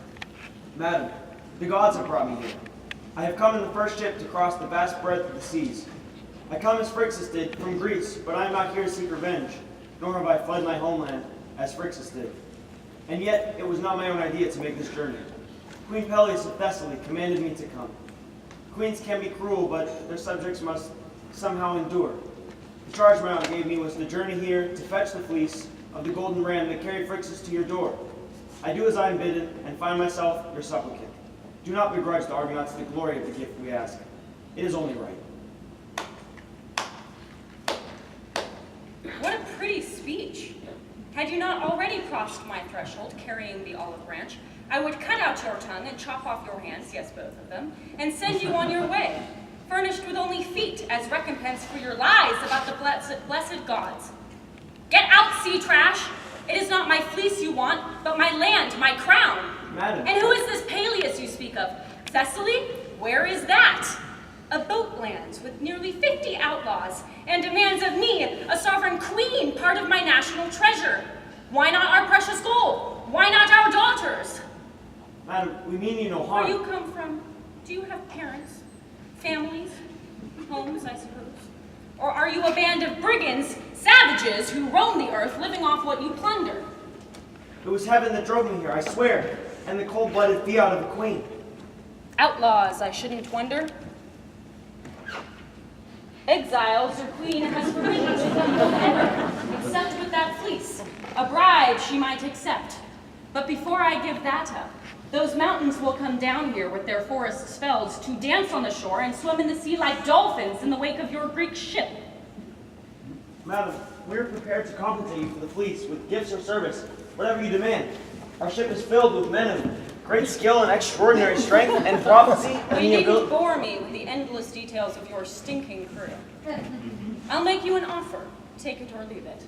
K: Madam, the gods have brought me here. I have come in the first ship to cross the vast breadth of the seas. I come as Phrixus did from Greece, but I am not here to seek revenge, nor have I fled my homeland as Phrixus did. And yet, it was not my own idea to make this journey. Queen Peleus of Thessaly commanded me to come. Queens can be cruel, but their subjects must somehow endure. The charge my aunt gave me was to journey here to fetch the fleece of the golden ram that carried Phrixus to your door. I do as I am bidden, and find myself your supplicant. Do not begrudge the Argonauts the glory of the gift we ask. It is only right.
T: What a pretty speech. Had you not already crossed my threshold carrying the olive branch, I would cut out your tongue and chop off your hands, yes, both of them, and send you on your way, furnished with only feet as recompense for your lies about the blessed gods. Get out, sea trash! It is not my fleece you want, but my land, my crown.
K: Madam.
T: And who is this Peleus you speak of? Thessaly? Where is that? A boat lands with nearly 50 outlaws and demands of me, a sovereign queen, part of my national treasure. Why not our precious gold? Why not our daughters?
K: Madam, we mean you no harm.
T: Where you come from, do you have parents, families, homes, I suppose? Or are you a band of brigands, savages who roam the earth living off what you plunder?
K: It was heaven that drove me here, I swear, and the cold-blooded fiat of the queen.
T: Outlaws, I shouldn't wonder. Exiles your queen has forbidden to come no ever, except with that fleece. A bribe she might accept. But before I give that up, those mountains will come down here with their forests felled to dance on the shore and swim in the sea like dolphins in the wake of your Greek ship.
K: Madam, we are prepared to compensate you for the fleece with gifts or service, whatever you demand. Our ship is filled with men of great skill and extraordinary strength and prophecy.
T: You needn't bore me with the endless details of your stinking crew. I'll make you an offer, take it or leave it.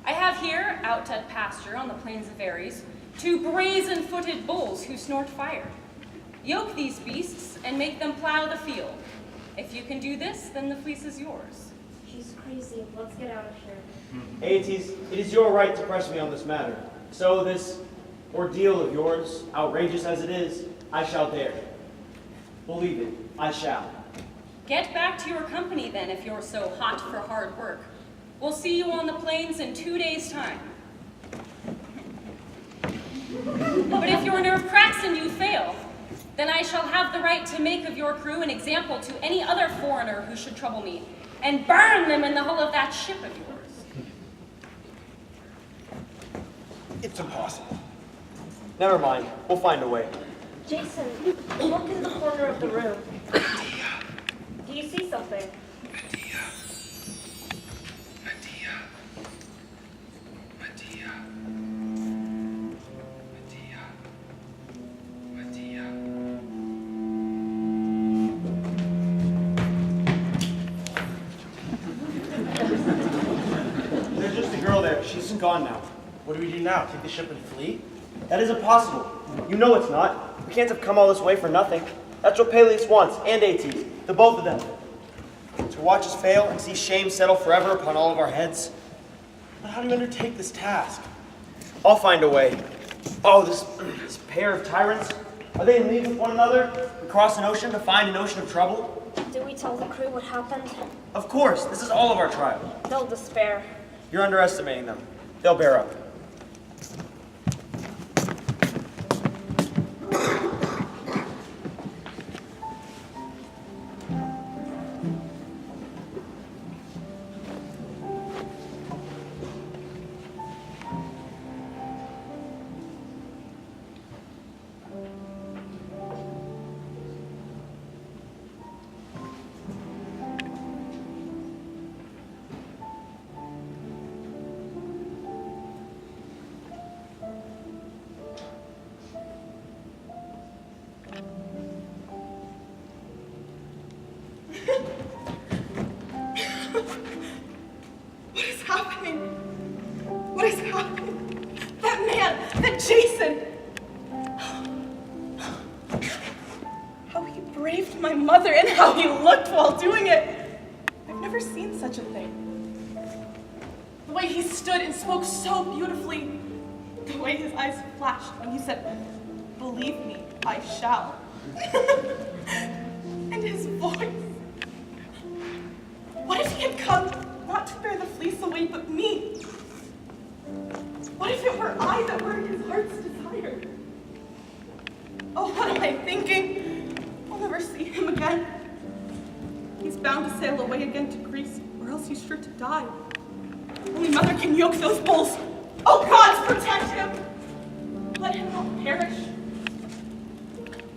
T: I have here, out at pasture on the plains of Ares, 2 brazen-footed bulls who snort fire. Yoke these beasts and make them plow the field. If you can do this, then the fleece is yours.
N: She's crazy. Let's get out of here.
K: Aeetes, it is your right to press me on this matter. So this ordeal of yours, outrageous as it is, I shall dare. Believe it, I shall.
T: Get back to your company then if you're so hot for hard work. We'll see you on the plains in 2 days' time. But if your nerve cracks and you fail, then I shall have the right to make of your crew an example to any other foreigner who should trouble me, and burn them in the hull of that ship of yours.
L: It's impossible.
K: Never mind, we'll find a way.
N: Jason, look in the corner of the room. Do you see something?
K: There's just a girl there. She's gone now.
L: What do we do now? Take the ship and flee?
K: That is impossible. You know it's not. We can't have come all this way for nothing. That's what Peleus wants, and Aeetes, the both of them. To watch us fail and see shame settle forever upon all of our heads.
L: But how do you undertake this task?
K: I'll find a way. Oh, this pair of tyrants. Are they in league with one another? We cross an ocean to find an ocean of trouble?
N: Did we tell the crew what happened?
K: Of course, this is all of our tribe.
N: They'll despair.
K: You're underestimating them. They'll bear up.
E: Jason! How he braved my mother and how he looked while doing it. I've never seen such a thing. The way he stood and spoke so beautifully. The way his eyes flashed when he said, "Believe me, I shall." And his voice. What if he had come not to bear the fleece away, but me? What if it were I that were his heart's desire? Oh, what am I thinking? I'll never see him again. He's bound to sail away again to Greece, or else he's sure to die. Only Mother can yoke those bulls. Oh, gods, protect him! Let him not perish.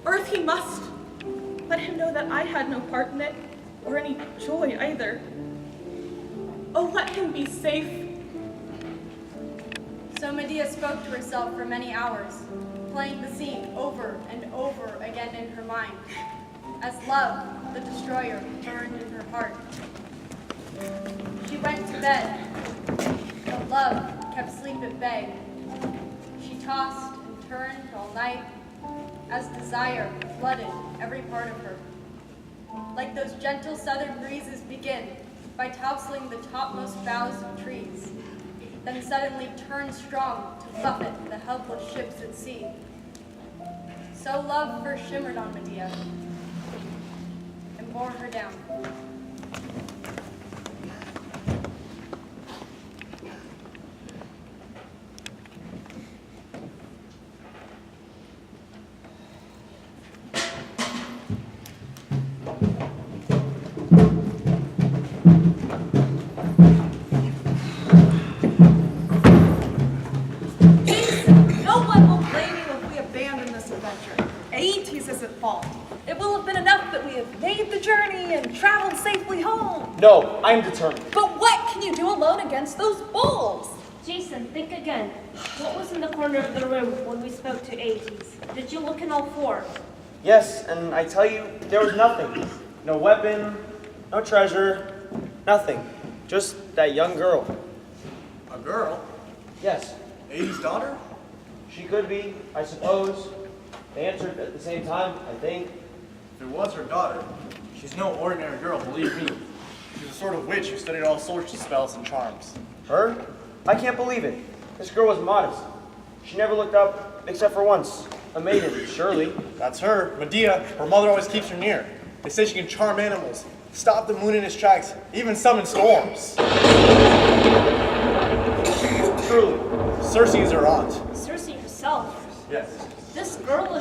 E: Or if he must, let him know that I had no part in it, or any joy either. Oh, let him be safe.
F: So Medea spoke to herself for many hours, playing the scene over and over again in her mind, as love, the destroyer, burned in her heart. She went to bed, but love kept sleep at bay. She tossed and turned all night, as desire flooded every part of her. Like those gentle southern breezes begin by tousling the topmost boughs of trees, then suddenly turn strong to buffet the helpless ships at sea. So love first shimmered on Medea and bore her down.
K: No, I am determined.
S: But what can you do alone against those bulls?
N: Jason, think again. What was in the corner of the room when we spoke to AVCHD? Did you look in all four?
K: Yes, and I tell you, there was nothing. No weapon, no treasure, nothing. Just that young girl.
J: A girl?
K: Yes.
J: AVCHD's daughter?
K: She could be, I suppose. They answered at the same time, I think.
J: If it was her daughter, she's no ordinary girl, believe me. She's a sort of witch who studied all sorts of spells and charms.
K: Her? I can't believe it. This girl was modest. She never looked up, except for once. A maiden, surely.
J: That's her, Medea. Her mother always keeps her near. They say she can charm animals, stop the moon in its tracks, even summon storms.
K: Truly.
J: Circe is her aunt.
N: Circe herself.
J: Yes.
N: This girl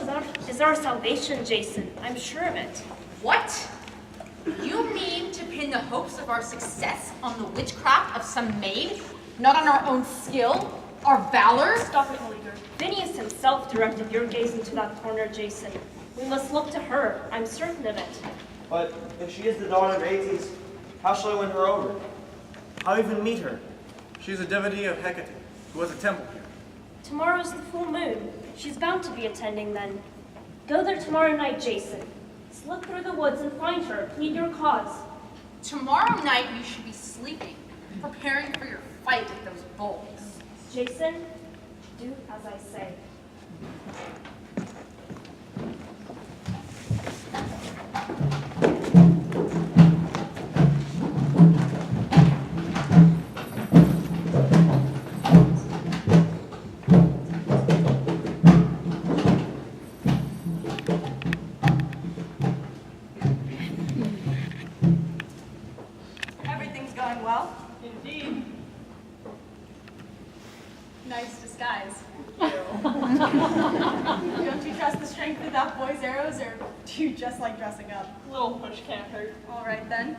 N: is our salvation, Jason. I'm sure of it.
S: What? You mean to pin the hopes of our success on the witchcraft of some maid, not on our own skill, our valor?
N: Stop it, Meleager. Phineas himself directed your gaze into that corner, Jason. We must look to her. I'm certain of it.
K: But if she is the daughter of AVCHD, how shall I win her over? How even meet her?
J: She's a devotee of Hecate, who has a temple here.
N: Tomorrow's the full moon. She's bound to be attending then. Go there tomorrow night, Jason. Slip through the woods and find her. Plead your cause.
S: Tomorrow night you should be sleeping, preparing for your fight with those bulls.
N: Jason, do as I say.
F: Everything's going well.
E: Indeed.
F: Nice disguise. Don't you trust the strength of that boy's arrows, or do you just like dressing up?
E: A little push can't hurt.
F: All right then.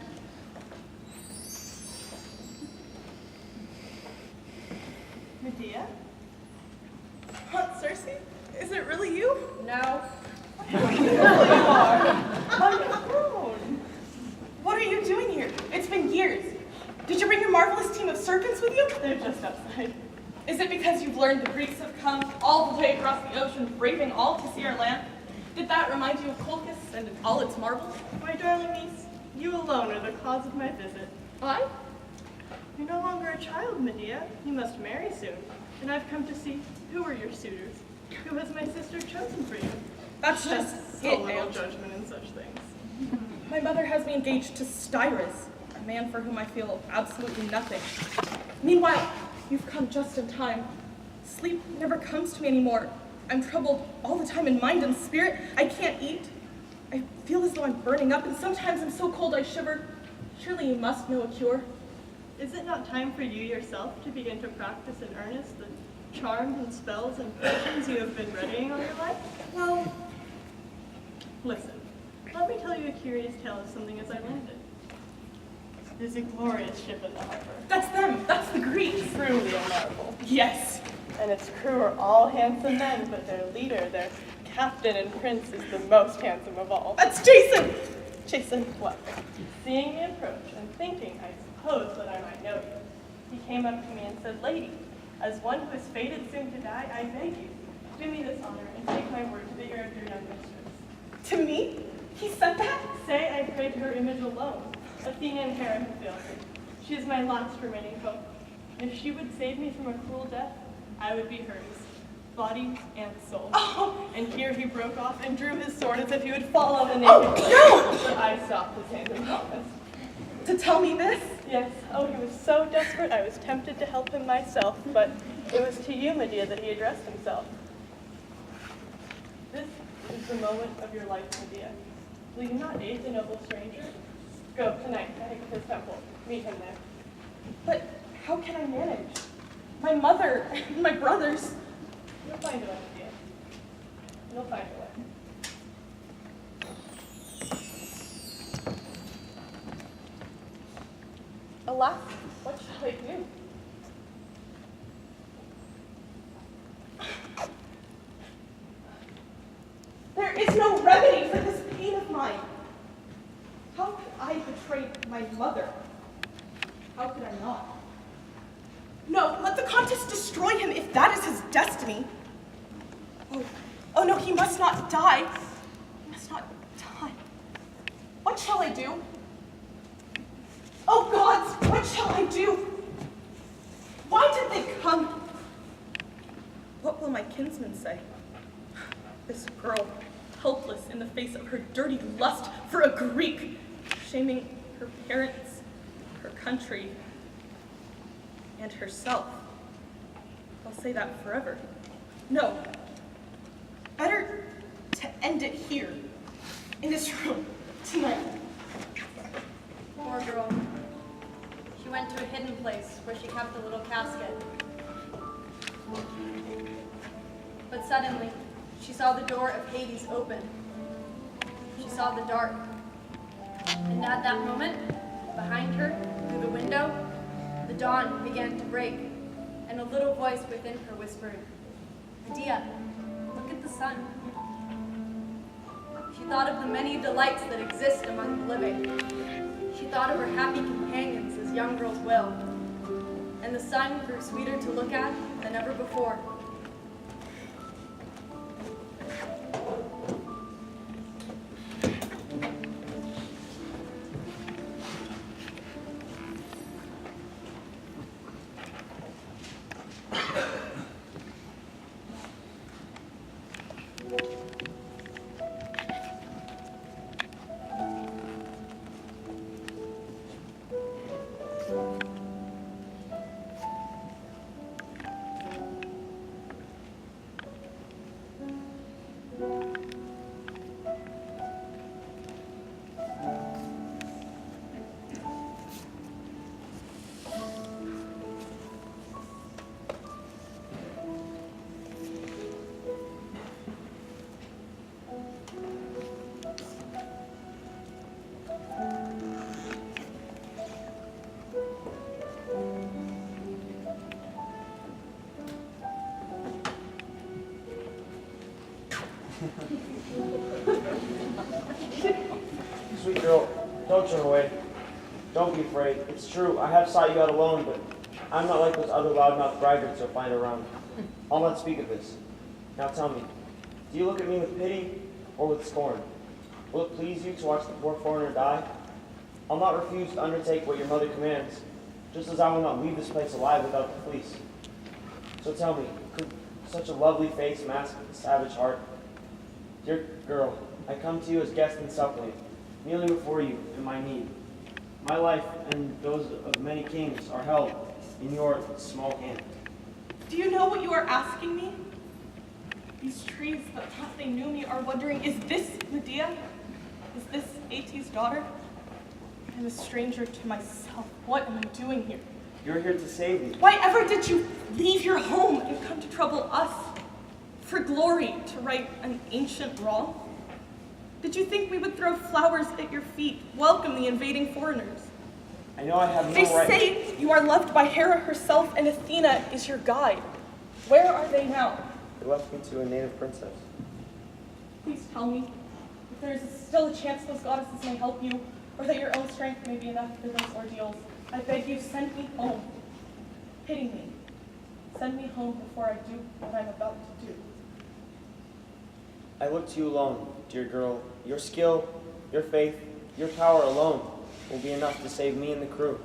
F: Medea? Aunt Circe? Is it really you? No. You are. On the throne. What are you doing here? It's been years. Did you bring your marvelous team of serpents with you?
E: They're just outside. Is it because you've learned the Greeks have come all the way across the ocean, braving all to see our land? Did that remind you of Colchis and all its marvels? My darling niece, you alone are the cause of my visit. I? You're no longer a child, Medea. You must marry soon. And I've come to see who are your your suitors. Who has my sister chosen for you?
F: That's just
E: so little judgment in such things. My mother has me engaged to Styrus, a man for whom I feel absolutely nothing. Meanwhile, you've come just in time. Sleep never comes to me anymore. I'm troubled all the time in mind and spirit. I can't eat. I feel as though I'm burning up, and sometimes I'm so cold I shiver. Surely you must know a cure. Is it not time for you yourself to begin to practice in earnest the charms and spells and potions you have been readying all your life? Well, listen. Let me tell you a curious tale of something as I landed. There's a glorious ship in the harbor. That's them! That's the Greeks! Truly a marvel. Yes! And its crew are all handsome men, but their leader, their captain and prince, is the most handsome of all. That's Jason! Jason what? Seeing me approach and thinking, I suppose, that I might know you, he came up to me and said, "Lady, as one who is fated soon to die, I beg you, do me this honor and take my word to the ear of your young mistress." To me? He said that? Say I pray to her image alone, Athena and Hera who failed me. She is my last remaining hope. If she would save me from a cruel death, I would be hers, body and soul. Oh. And here he broke off and drew his sword as if he would fall on the naked blade. No! But I stopped his hand and promised. To tell me this? Yes. Oh, he was so desperate I was tempted to help him myself, but it was to you, Medea, that he addressed himself. This is the moment of your life, Medea. Will you not aid the noble stranger? Go tonight to his temple. Meet him there. But how can I manage? My mother, my brothers. You'll find a way, Medea. You'll find a way. Alas, what shall I do? There is no remedy for this pain of mine. How could I betray my mother? How could I not? No, let the contest destroy him if that is his destiny. Oh no, he must not die. He must not die. What shall I do? Oh gods, what shall I do? Why did they come? What will my kinsmen say? This girl, helpless in the face of her dirty lust for a Greek, shaming her parents, her country, and herself. I'll say that forever. No, better to end it here, in this room, tonight.
F: Poor girl. She went to a hidden place where she kept a little casket. But suddenly, she saw the door of Hades open. She saw the dark. And at that moment, behind her, through the window, the dawn began to break, and a little voice within her whispered, "Medea, look at the sun." She thought of the many delights that exist among the living. She thought of her happy companions as young girls will, and the sun grew sweeter to look at than ever before.
K: Sweet girl, don't turn away. Don't be afraid. It's true, I have sought you out alone, but I'm not like those other loudmouth braggarts you'll find around. I'll not speak of this. Now tell me, do you look at me with pity or with scorn? Will it please you to watch the poor foreigner die? I'll not refuse to undertake what your mother commands, just as I will not leave this place alive without the fleece. So tell me, could such a lovely face masked with a savage heart. Dear girl, I come to you as guest and suppliant, kneeling before you in my need. My life and those of many kings are held in your small hand.
E: Do you know what you are asking me? These trees that thought they knew me are wondering, is this Medea? Is this Ate's daughter? I'm a stranger to myself. What am I doing here?
K: You're here to save me.
E: Why ever did you leave your home and come to trouble us? For glory, to right an ancient wrong? Did you think we would throw flowers at your feet, welcome the invading foreigners?
K: I know I have no
E: They
K: right.
E: say you are loved by Hera herself and Athena is your guide. Where are they now?
K: They left me to a native princess.
E: Please tell me if there is still a chance those goddesses may help you, or that your own strength may be enough for those ordeals. I beg you, send me home. Pity me. Send me home before I do what I'm about to do.
K: I look to you alone, dear girl. Your skill, your faith, your power alone will be enough to save me and the crew.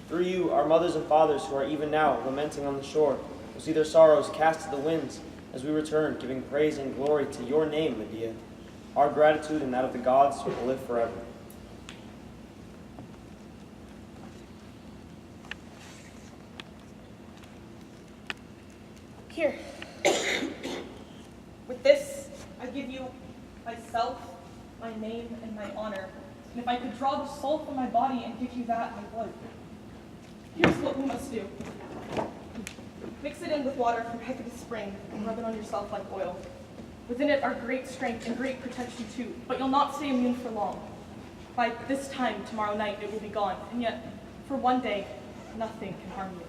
K: Through you, our mothers and fathers who are even now lamenting on the shore will see their sorrows cast to the winds as we return, giving praise and glory to your name, Medea. Our gratitude and that of the gods will live forever.
E: Here. With this, I give you myself, my name, and my honor. And if I could draw the soul from my body and give you that, I would. Here's what we must do. Mix it in with water from Hecate's spring and rub it on yourself like oil. Within it are great strength and great protection too, but you'll not stay immune for long. By this time tomorrow night, it will be gone, and yet, for one day, nothing can harm you.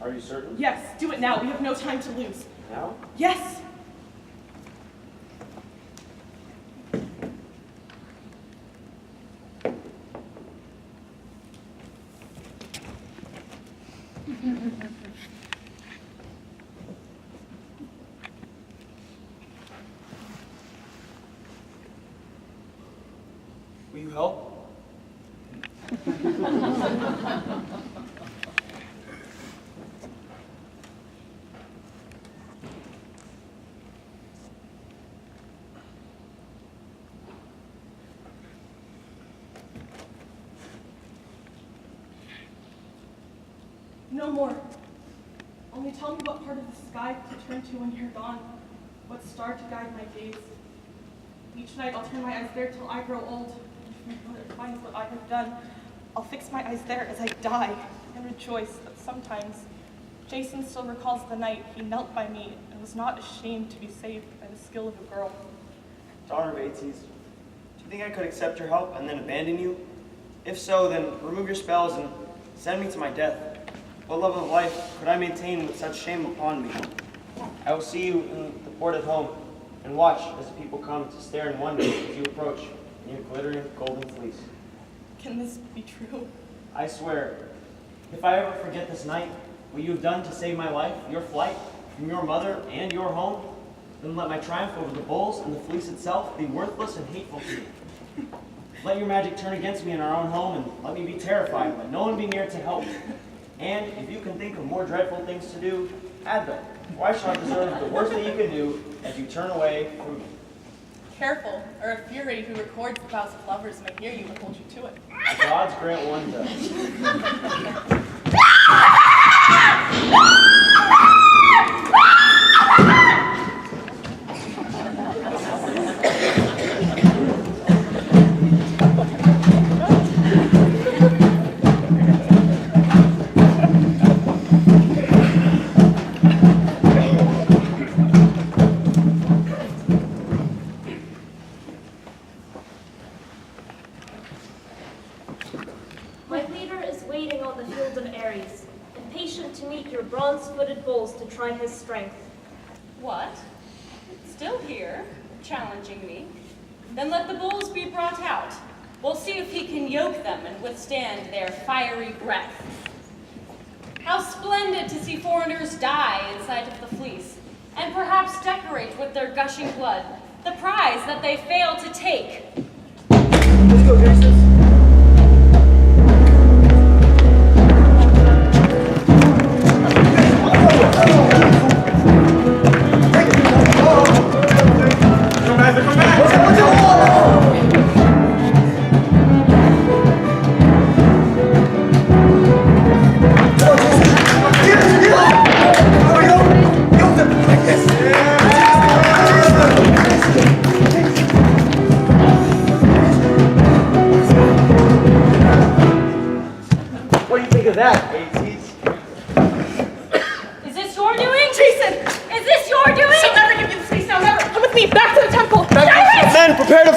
K: Are you certain?
E: Yes, do it now. We have no time to lose.
K: Now?
E: Yes!
K: Will you help?
E: No more. Only tell me what part of the sky to turn to when you're gone, what star to guide my gaze. Each night I'll turn my eyes there till I grow old, and if my mother finds what I have done, I'll fix my eyes there as I die, and rejoice that sometimes Jason still recalls the night he knelt by me and was not ashamed to be saved by the skill of a girl.
K: Daughter of Aetes, do you think I could accept your help and then abandon you? If so, then remove your spells and send me to my death. What love of life could I maintain with such shame upon me? I will see you in the port at home, and watch as the people come to stare in wonder as you approach in your glittering golden fleece.
E: Can this be true?
K: I swear, if I ever forget this night, what you have done to save my life, your flight from your mother and your home, then let my triumph over the bulls and the fleece itself be worthless and hateful to me. Let your magic turn against me in our own home, and let me be terrified, but no one be near to help me. And if you can think of more dreadful things to do, add them. Why should I deserve the worst that you can do as you turn away from me?
E: Careful, or a fury who records the vows of lovers may hear you and hold you to it.
K: The gods grant one does.
N: My leader is waiting on the field of Ares, impatient to meet your bronze-footed bulls to try his strength.
T: What? Still here, challenging me? Then let the bulls be brought out. We'll see if he can yoke them and withstand their fiery breath. How splendid to see foreigners die in sight of the fleece, and perhaps decorate with their gushing blood the prize that they failed to take.
K: Let's go, Graces.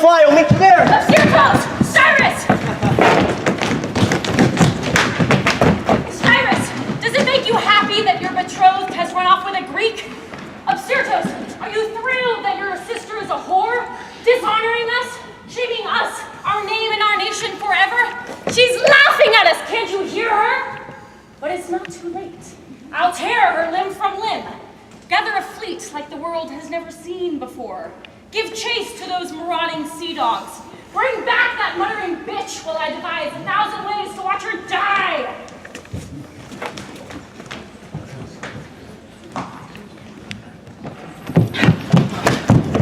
K: fly. We'll meet you there.
N: Absirtos! Cyrus! Cyrus, does it make you happy that your betrothed has run off with a Greek? Absirtos, are you thrilled that your sister is a whore? Dishonoring us? Shaming us, our name and our nation forever? She's laughing at us, can't you hear her? But it's not too late. I'll tear her limb from limb. Gather a fleet like the world has never seen before. Give chase to those marauding sea dogs. Bring back that muttering bitch while I devise 1,000 ways to watch her die.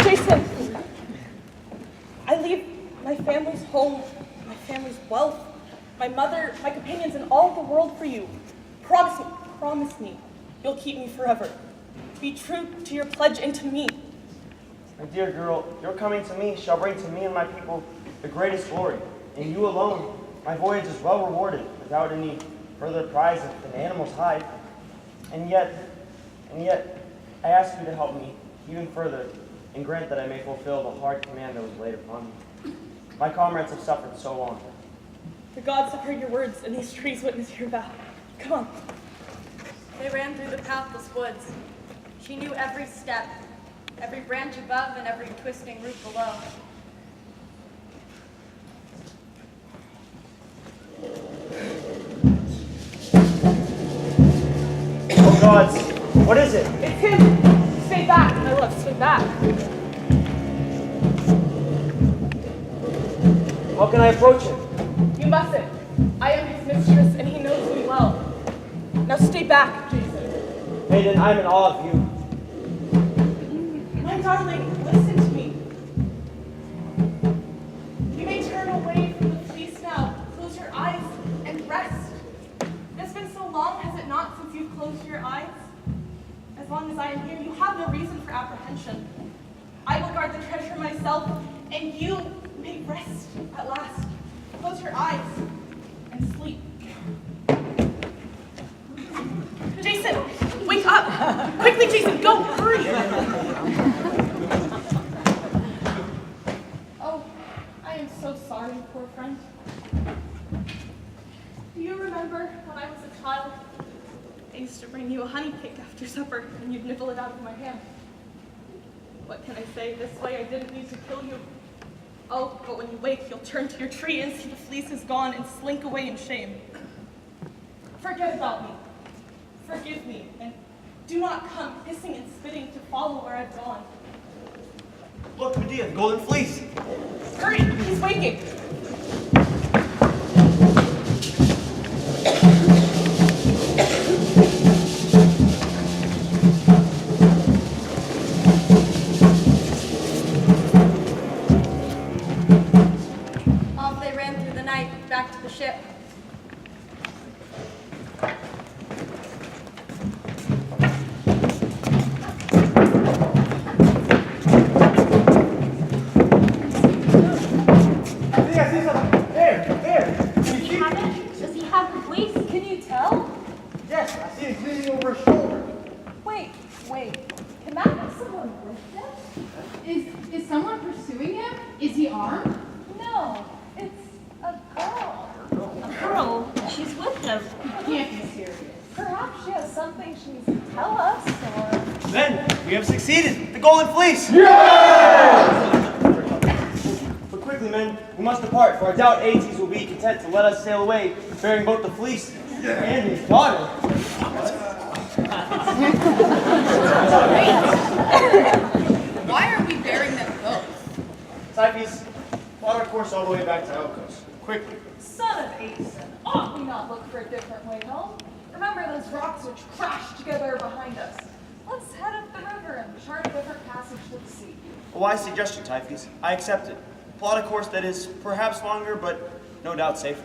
E: Jason, I leave my family's home, my family's wealth, my mother, my companions, and all the world for you. Promise me, you'll keep me forever. Be true to your pledge and to me.
K: My dear girl, your coming to me shall bring to me and my people the greatest glory. And you alone, my voyage is well rewarded, without any further prize than animals hide. And yet, I ask you to help me even further, and grant that I may fulfill the hard command that was laid upon me. My comrades have suffered so long.
E: The gods have heard your words, and these trees witness your vow. Come on.
F: They ran through the pathless woods. She knew every step, every branch above and every twisting root below.
K: Oh gods, what is it?
E: It's him! Stay back, my love, stay back.
K: How can I approach him?
E: You mustn't. I am his mistress, and he knows me well. Now stay back, Jason.
K: Maiden, I'm in awe of you.
E: My darling, listen to me. You may turn away from the fleece now. Close your eyes and rest. It's been so long, has it not, since you've closed your eyes? As long as I am here, you have no reason for apprehension. I will guard the treasure myself, and you may rest at last. Close your eyes and sleep. Jason, wake up! Quickly, Jason, go! Hurry! Oh, I am so sorry, poor friend. Do you remember when I was a child? I used to bring you a honey cake after supper, and you'd nibble it out of my hand. What can I say? This way I didn't need to kill you. Oh, but when you wake, you'll turn to your tree and see the fleece is gone and slink away in shame. Forget about me. Forgive me, and do not come hissing and spitting to follow where I've gone.
K: Look, Medea, the golden fleece.
E: Hurry, he's waking.
F: Off they ran through the night, back to the ship.
N: Does he have the fleece? Can you tell?
K: Yes, I see it gleaming over his shoulder.
F: Wait. Can that be someone with him?
S: Is someone pursuing him? Is he armed?
M: No, it's a girl.
N: A girl? She's with him.
S: Can't be serious.
M: Perhaps she has something she needs to tell us, or...
K: Then, we have succeeded. The golden fleece. But quickly, men, we must depart, for I doubt Aetes will be content to let us sail away, bearing both the fleece and his daughter.
S: Why are we bearing them both?
K: Typhus, plot our course all the way back to Elkos. Quickly.
M: Son of Aeson, ought we not look for a different way home? Remember those rocks which crashed together behind us. Let's head up the river and chart a different passage to the sea.
K: A wise suggestion, Typhus. I accept it. Plot a course that is perhaps longer, but no doubt safer.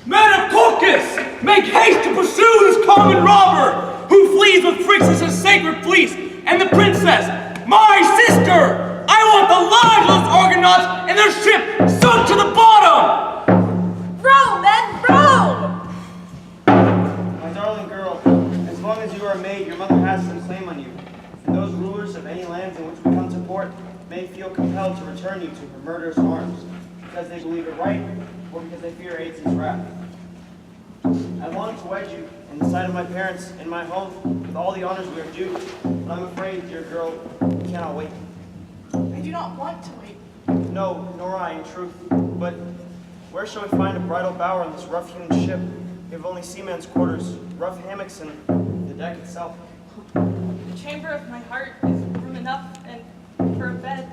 L: Men of Colchis, make haste to pursue this common robber, who flees with Phrixus' sacred fleece, and the princess, my sister! I want the lives of those Argonauts and their ship sunk to the bottom!
F: Row, men, row!
K: My darling girl, as long as you are a maid, your mother has some claim on you. And those rulers of any lands in which we come to port, may feel compelled to return you to her murderous arms because they believe it right or because they fear Aidson's wrath. I long to wed you in the sight of my parents in my home with all the honors we are due, but I'm afraid, dear girl, you cannot wait.
E: I do not want to wait.
K: No, nor I, in truth. But where shall we find a bridal bower on this rough-hewn ship? We have only seamen's quarters, rough hammocks, and the deck itself.
E: The chamber of my heart is room enough and for a bed.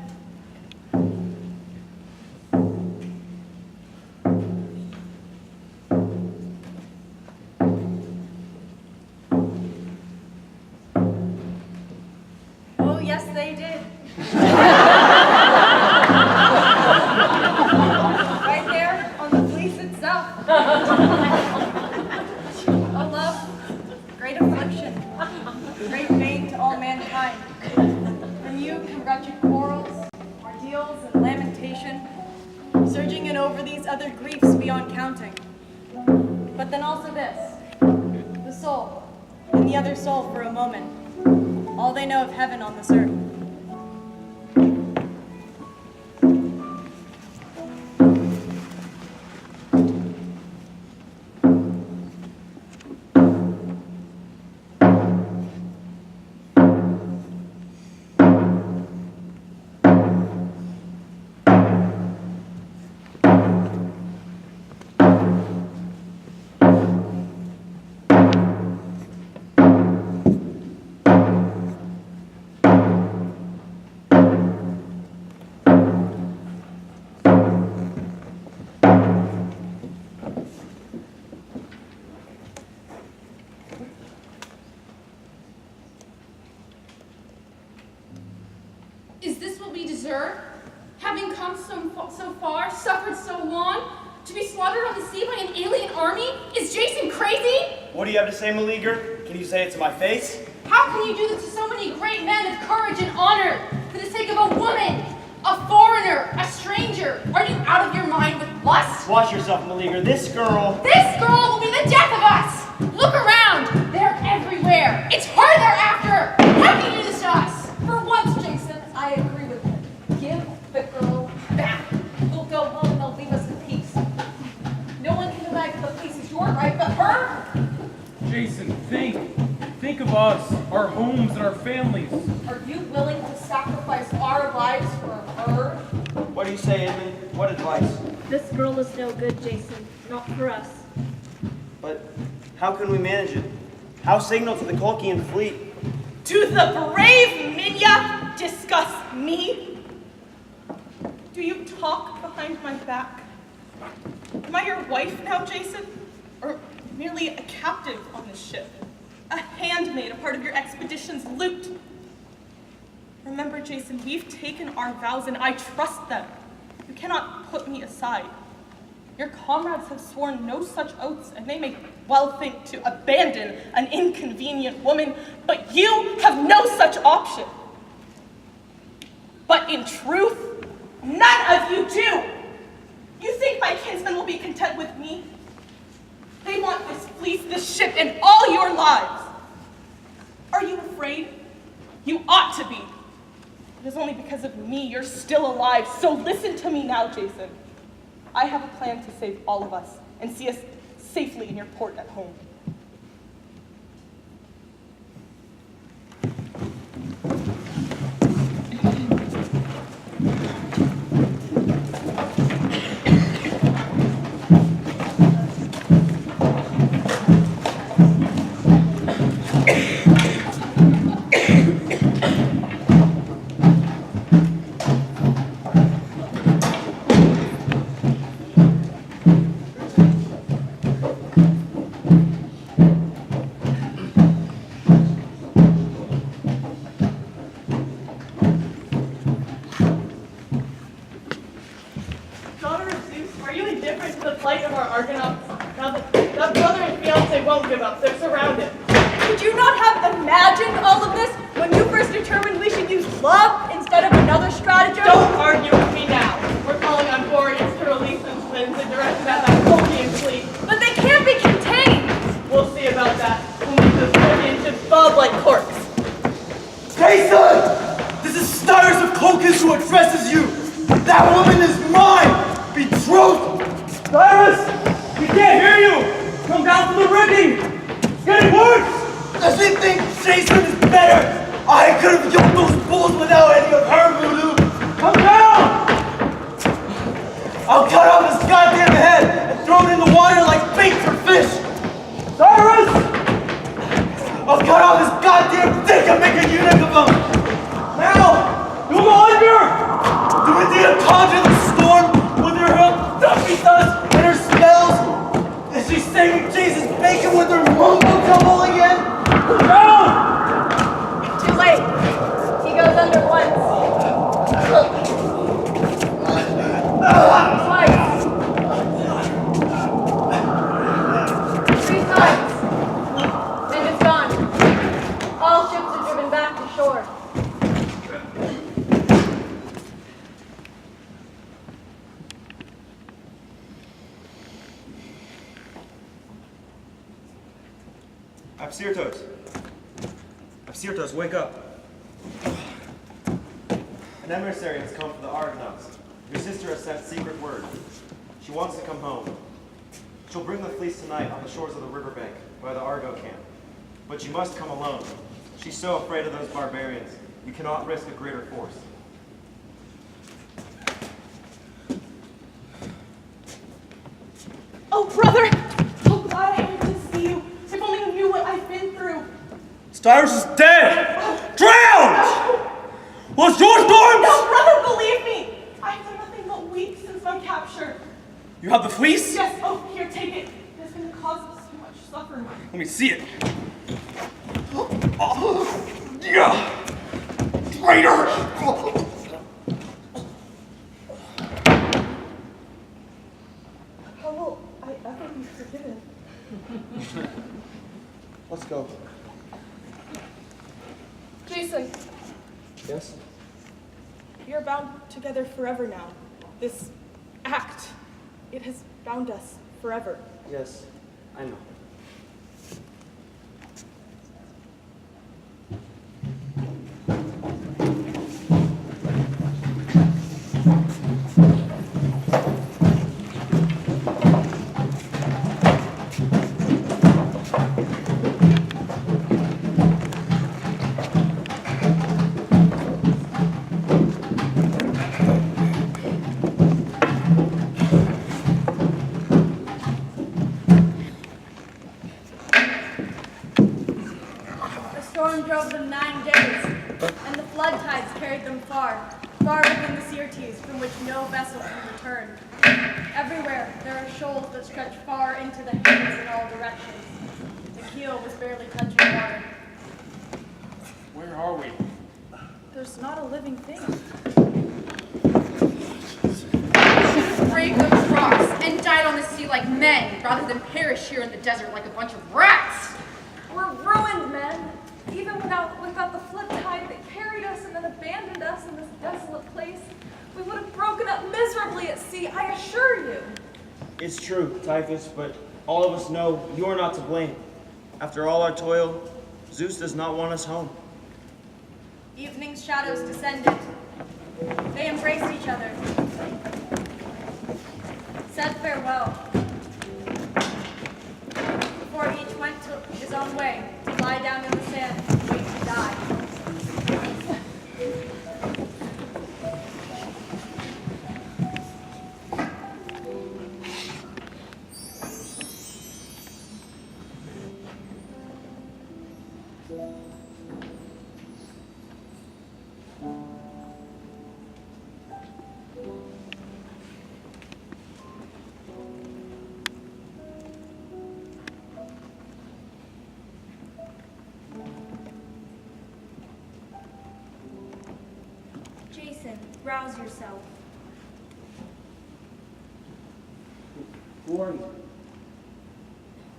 F: Oh, yes, they did. Right there on the fleece itself. Oh, love, great affliction, great bane to all mankind. From you come wretched quarrels, ordeals, and lamentation, surging in over these other griefs beyond counting. But then also this, the soul, and the other soul for a moment. All they know of heaven on this earth.
S: Is this what we deserve? Having come so far, suffered so long, to be slaughtered on the sea by an alien army? Is Jason crazy?
K: What do you have to say, Meleager? Can you say it to my face?
S: How can you do this to so many great men of courage and honor for the sake of a woman, a foreigner, a stranger? Are you out of your mind with lust?
K: Watch yourself, Meleager. This girl
S: will be the death of us! Look around! They're everywhere! It's her they're after! How can you do this to us?
F: For once, Jason, I agree with him. Give the girl back. We'll go home and they'll leave us in peace. No one can deny that the peace is your right, but her?
G: Jason, think of us, our homes and our families.
F: Are you willing to sacrifice our lives for her?
K: What do you say, Edmund? What advice?
M: This girl is no good, Jason. Not for us.
K: But how can we manage it? How signal to the Colchian fleet?
E: Do the brave Minya discuss me? Do you talk behind my back? Am I your wife now, Jason? Or merely a captive on this ship? A handmaid, a part of your expedition's loot? Remember, Jason, we've taken our vows and I trust them. You cannot put me aside. Your comrades have sworn no such oaths, and they may well think to abandon an inconvenient woman, but you have no such option. But in truth, none of you do. You think my kinsmen will be content with me? They want this fleece, this ship, and all your lives. Are you afraid? You ought to be. It is only because of me you're still alive, so listen to me now, Jason. I have a plan to save all of us and see us safely in your port at home. Could you not have imagined all of this when you first determined we should use love instead of another stratagem? Don't argue with me now. We're calling on Boreans to release those twins and direct them at that Colchian fleet. But they can't be contained! We'll see about that. We'll make those Colchian ships bob like corks.
L: Jason! This
I: is Styrus of Colchis who addresses you. That woman is mine, betrothed.
L: Styrus, we can't hear you. Come down from the rigging. It's getting worse.
I: Does he think Jason is better? I could have yoked those bulls without any of her voodoo.
L: Come down.
I: I'll cut off his goddamn head and throw it in the water like bait for fish.
L: Cyrus!
I: I'll cut off his goddamn dick and make a eunuch of him.
L: Now, you'll go under.
I: Do we need to conjure the storm with her dumpy dust and her smells? Is she saving Jesus' bacon with her mumbo jumbo again?
L: Down!
O: Too late. He goes under once. Twice. 3 times. And it's gone. All ships are driven back to shore.
H: Absirtos. Absirtos, wake up. An emissary has come for the Argonauts. Your sister has sent secret word. She wants to come home. She'll bring the fleece tonight on the shores of the riverbank by the Argo camp. But you must come alone. She's so afraid of those barbarians. You cannot risk a greater force.
E: Oh, brother! So glad I am to see you. If only you knew what I've been through.
L: Styrus is dead! Drowned! Was your storms?
E: No, brother, believe me! I've done nothing but weep since my capture.
L: You have the fleece?
E: Yes, oh, here, take it. It's going to cause us so much suffering.
L: Let me see it. Oh, yeah. Traitor!
E: How will I ever be forgiven?
L: Let's go.
E: Jason,
L: Yes?
E: we are bound together forever now. This act, it has bound us forever.
K: Yes, I know.
O: The storm drove them 9 days, and the flood tides carried them far, far within the Syrtes, from which no vessel can return. Everywhere there are shoals that stretch far into the haze in all directions. The keel was barely touching water.
L: Where are we?
O: There's not a living thing.
S: Brave those rocks and died on the sea like men, rather than perish here in the desert like a bunch of rats.
M: We're ruined, men. Even without the flood tide that carried us and then abandoned us in this desolate place, we would have broken up miserably at sea, I assure you.
K: It's true, Typhus, but all of us know you are not to blame. After all our toil, Zeus does not want us home.
O: Evening's shadows descended. They embraced each other, said farewell, before each went his own way to lie down in the sand and wait to die. Jason, rouse yourself.
K: Who are you?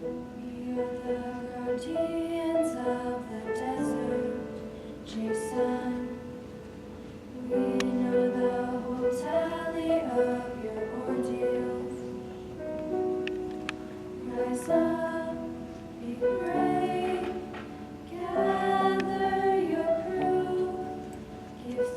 Q: We are the guardians of the desert, Jason. We know the whole tally of your ordeals. Rise up, be brave, gather your crew, give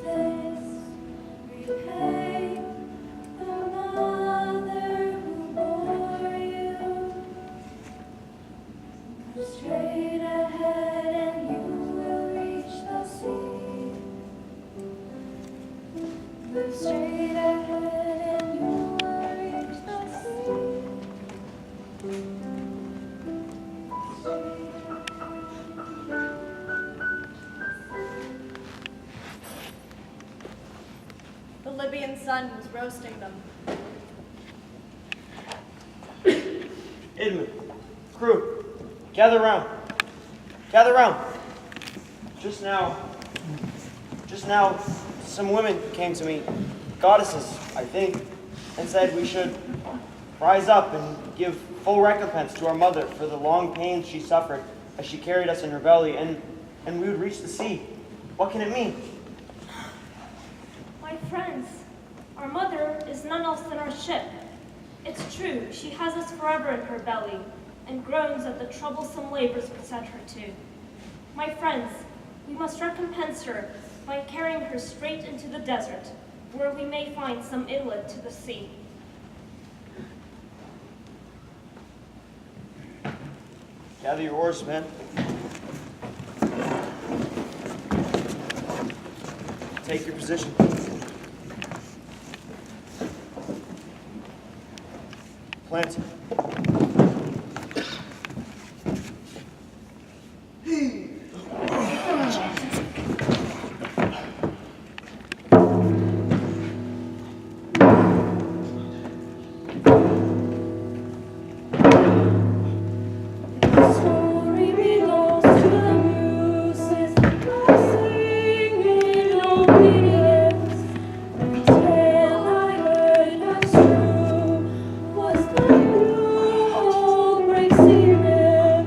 Q: straight ahead and you'll reach the
F: The Libyan sun was roasting them.
K: Idman, crew, gather round. Gather round. Just now, some women came to me, goddesses, I think, and said we should rise up and give full recompense to our mother for the long pains she suffered as she carried us in her belly, and we would reach the sea. What can it mean?
N: My friends, our mother is none else than our ship. It's true, she has us forever in her belly, and groans at the troublesome labors we set her to. My friends, we must recompense her by carrying her straight into the desert, where we may find some inlet to the sea.
K: Gather your oars, men. Take your position. Plant.
Q: story belongs to the muses, singing obedience. The tale I heard was true, was the new old brave seaman.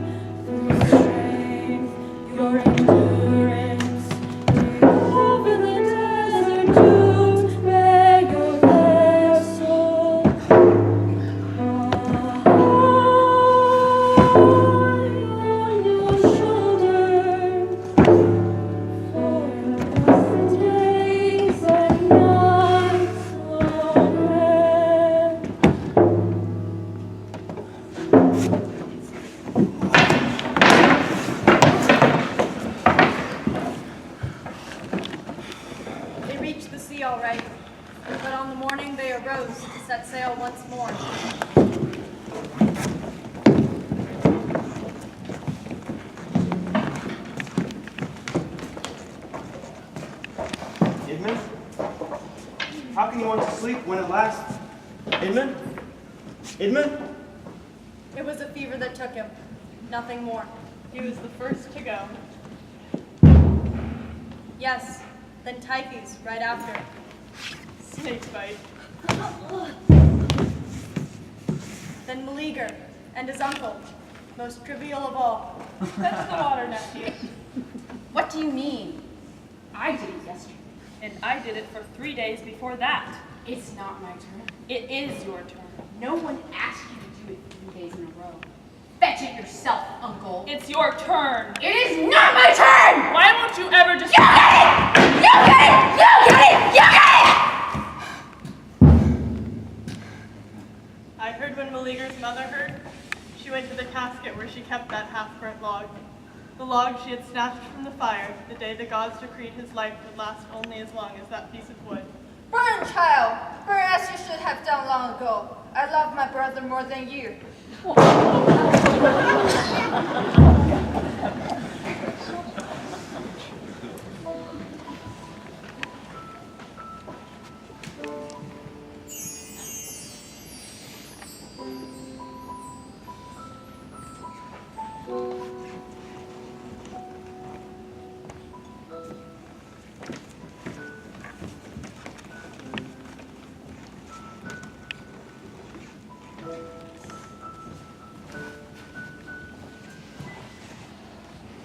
Q: Through strength, your endurance, over the desert dunes, bear your vessel. On your shoulder, for the days and nights on end.
F: They reached the sea all right, but on the morning they arose to set sail once more.
K: Idman? How can you want to sleep when it lasts? Idman? Idman?
F: It was a fever that took him, nothing more.
E: He was the first to go.
F: Yes, then typhus right after.
E: Snake bite.
F: Then Meleager and his uncle, most trivial of all.
D: Fetch the water, nephew.
S: What do you mean? I did it yesterday.
D: And I did it for 3 days before that.
S: It's not my turn.
D: It is your turn.
S: No one asked you to do it 3 days in a row. Fetch it yourself, Uncle.
D: It's your turn.
S: It is not my turn!
D: Why won't you ever just—
S: You get it! You get it! You get it! You get it!
E: I heard when Meleager's mother heard, she went to the casket where she kept that half-burnt log. The log she had snatched from the fire the day the gods decreed his life would last only as long as that piece of wood.
P: Burn, child! Burn as you should have done long ago. I love my brother more than you.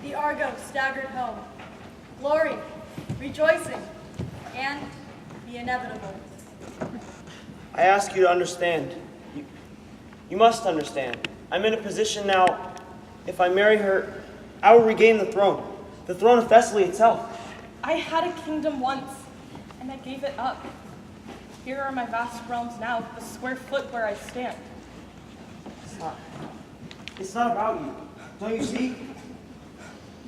F: The Argo staggered home. Glory, rejoicing, and the inevitable.
K: I ask you to understand. You must understand. I'm in a position now, if I marry her, I will regain the throne of Thessaly itself.
E: I had a kingdom once, and I gave it up. Here are my vast realms now, the square foot where I stand.
K: It's not about you. Don't you see?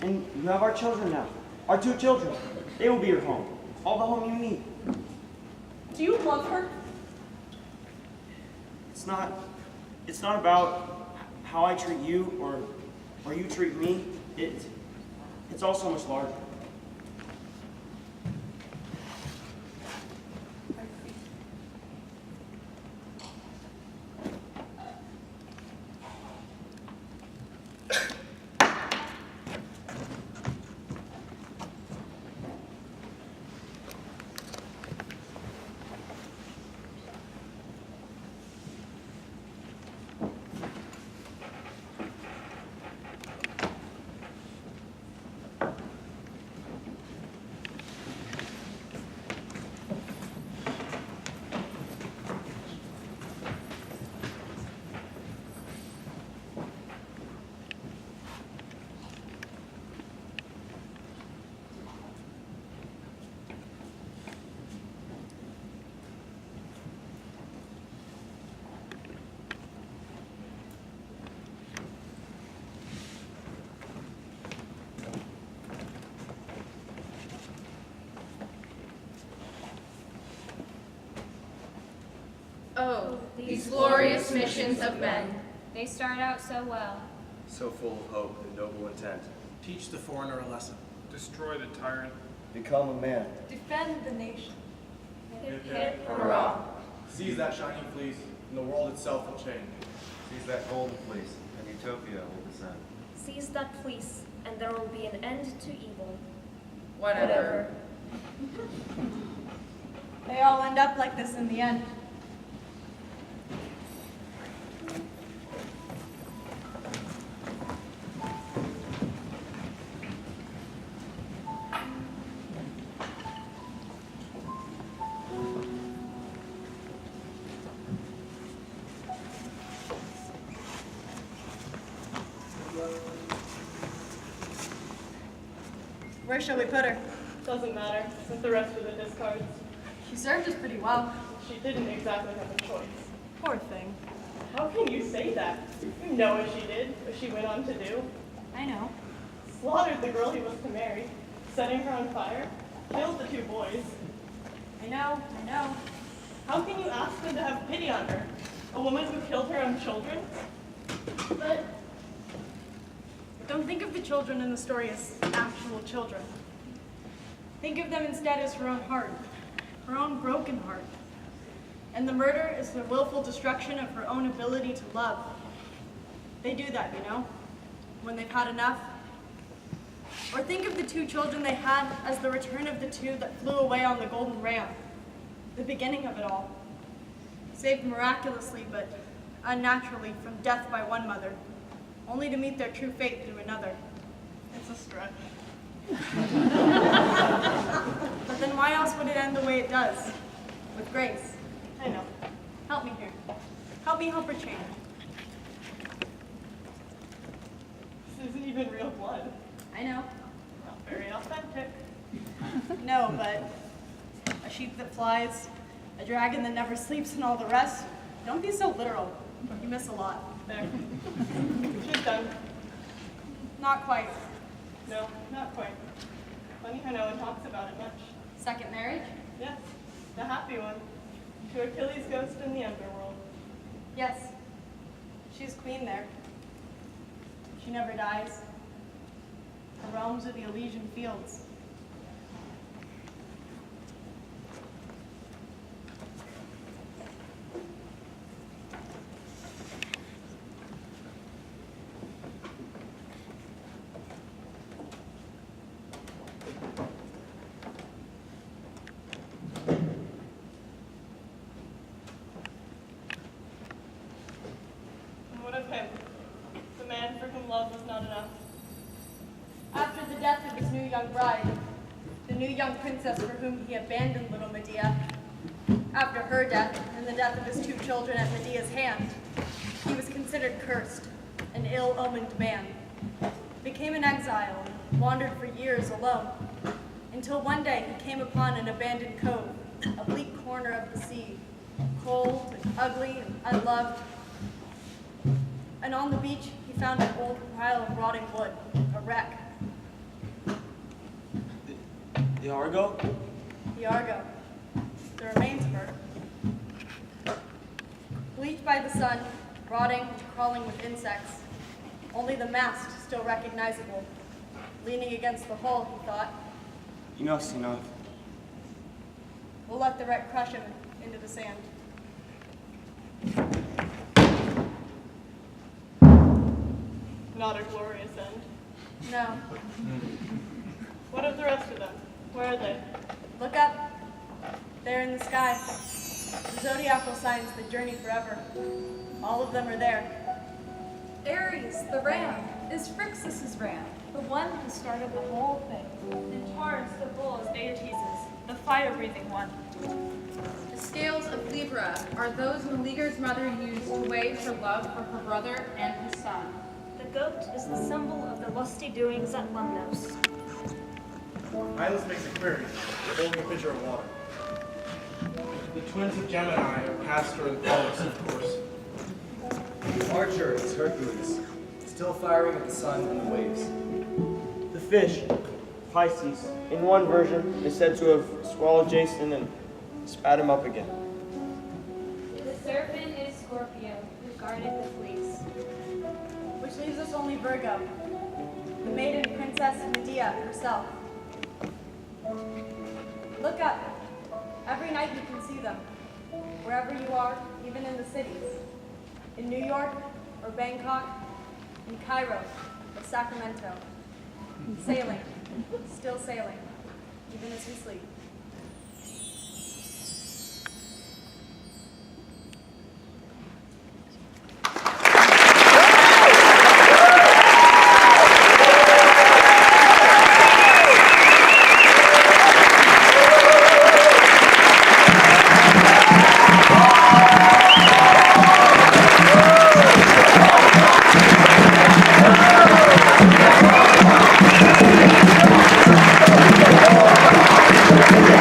K: And you have our children now. Our 2 children. They will be your home. All the home you need.
E: Do you love her?
K: It's not about how I treat you or you treat me. It's all so much larger.
S: Oh, these glorious missions of men.
N: They start out so well.
H: So full of hope and noble intent.
J: Teach the foreigner a lesson.
G: Destroy the tyrant.
H: Become a man.
F: Defend the nation.
N: Hip, hip, hurrah.
J: Seize that shining fleece, and the world itself will change.
U: Seize that golden fleece, and utopia will descend.
N: Seize that fleece, and there will be an end to evil.
S: Whatever.
F: They all end up like this in the end. Where shall we put her?
E: Doesn't matter, since the rest are the discards.
F: She served us pretty well.
E: She didn't exactly have a choice.
F: Poor thing.
E: How can you say that? You know what she did, what she went on to do.
F: I know.
E: Slaughtered the girl he was to marry, setting her on fire, killed the two boys.
F: I know.
E: How can you ask them to have pity on her? A woman who killed her own children?
F: But don't think of the children in the story as actual children. Think of them instead as her own heart, her own broken heart. And the murder is the willful destruction of her own ability to love. They do that, you know, when they've had enough. Or think of the two children they had as the return of the two that flew away on the Golden Ram, the beginning of it all. Saved miraculously, but unnaturally, from death by one mother, only to meet their true fate through another.
E: It's a stretch.
F: But then why else would it end the way it does? With grace.
E: I know.
F: Help me here. Help me help her change.
E: This isn't even real blood.
F: I know.
E: Not very authentic.
F: No, but a sheep that flies, a dragon that never sleeps, and all the rest. Don't be so literal. You miss a lot.
E: There. She's done.
F: Not quite.
E: No, not quite. Funny how no one talks about it much.
F: Second marriage?
E: Yes, the happy one. To Achilles' ghost in the underworld.
F: Yes. She's queen there. She never dies. The realms are the Elysian fields.
E: And what of him? The man for whom love was not enough.
F: After the death of his new young bride, the new young princess for whom he abandoned little Medea, after her death and the death of his two children at Medea's hand, he was considered cursed, an ill-omened man, became an exile and wandered for years alone, until one day he came upon an abandoned cove, a bleak corner of the sea, cold and ugly and unloved. And on the beach, he found an old pile of rotting wood, a wreck.
K: The Argo?
F: The Argo. the remains of her. Bleached by the sun, rotting, crawling with insects. Only the mast still recognizable. Leaning against the hull, he thought.
K: Enough.
F: We'll let the wreck crush him into the sand.
E: Not a glorious end.
F: No.
E: What of the rest of them? Where are they?
F: Look up. There in the sky. The zodiacal signs that journey forever. All of them are there.
C: Aries, the ram, is Phrixus's ram.
D: The one who started the whole thing. And Taurus, the bull, is Aeetes', the fire-breathing one.
S: The scales of Libra are those Meleager's mother used to weigh her love for her brother and her son.
N: The goat is the symbol of the lusty doings at Lemnos.
J: Hylas makes a query, holding a pitcher of water. The twins of Gemini are Castor and Pollux, of course.
H: Archer is Hercules, still firing at the sun and the waves.
K: The fish, Pisces, in one version, is said to have swallowed Jason and spat him up again.
O: The serpent is Scorpio, who guarded the fleece.
F: Which leaves us only Virgo, the maiden princess Medea herself. Look up. Every night you can see them, wherever you are, even in the cities. In New York or Bangkok, in Cairo or Sacramento. Sailing, still sailing, even as we sleep.
L: Thank you.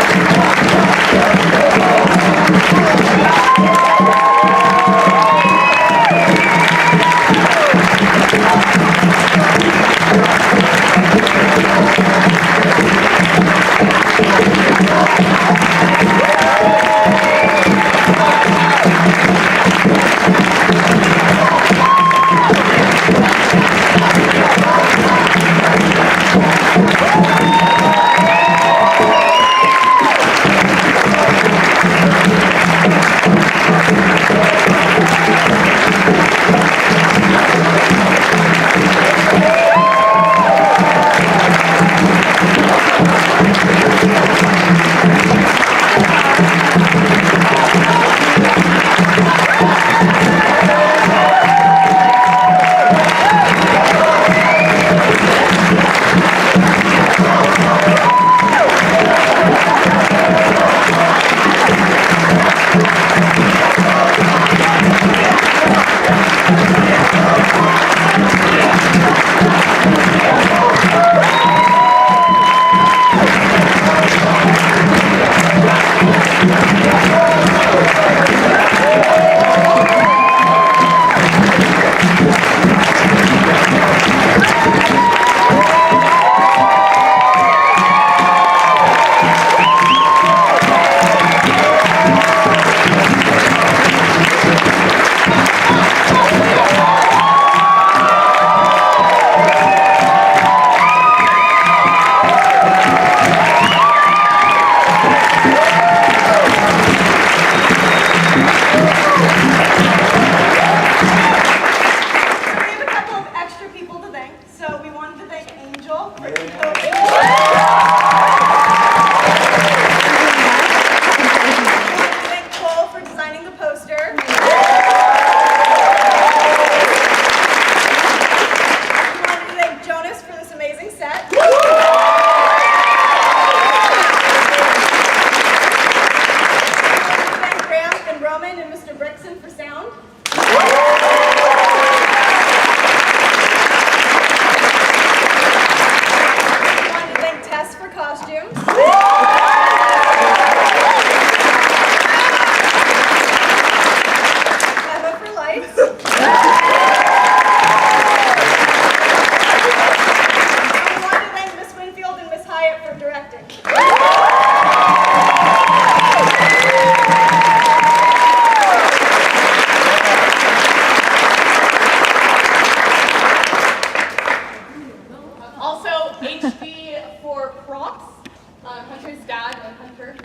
E: So HB for props. Hunter's dad and Hunter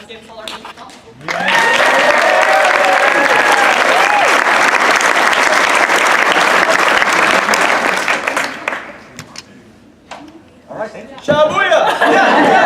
E: gives all our main props.
L: Shabuya! Yeah!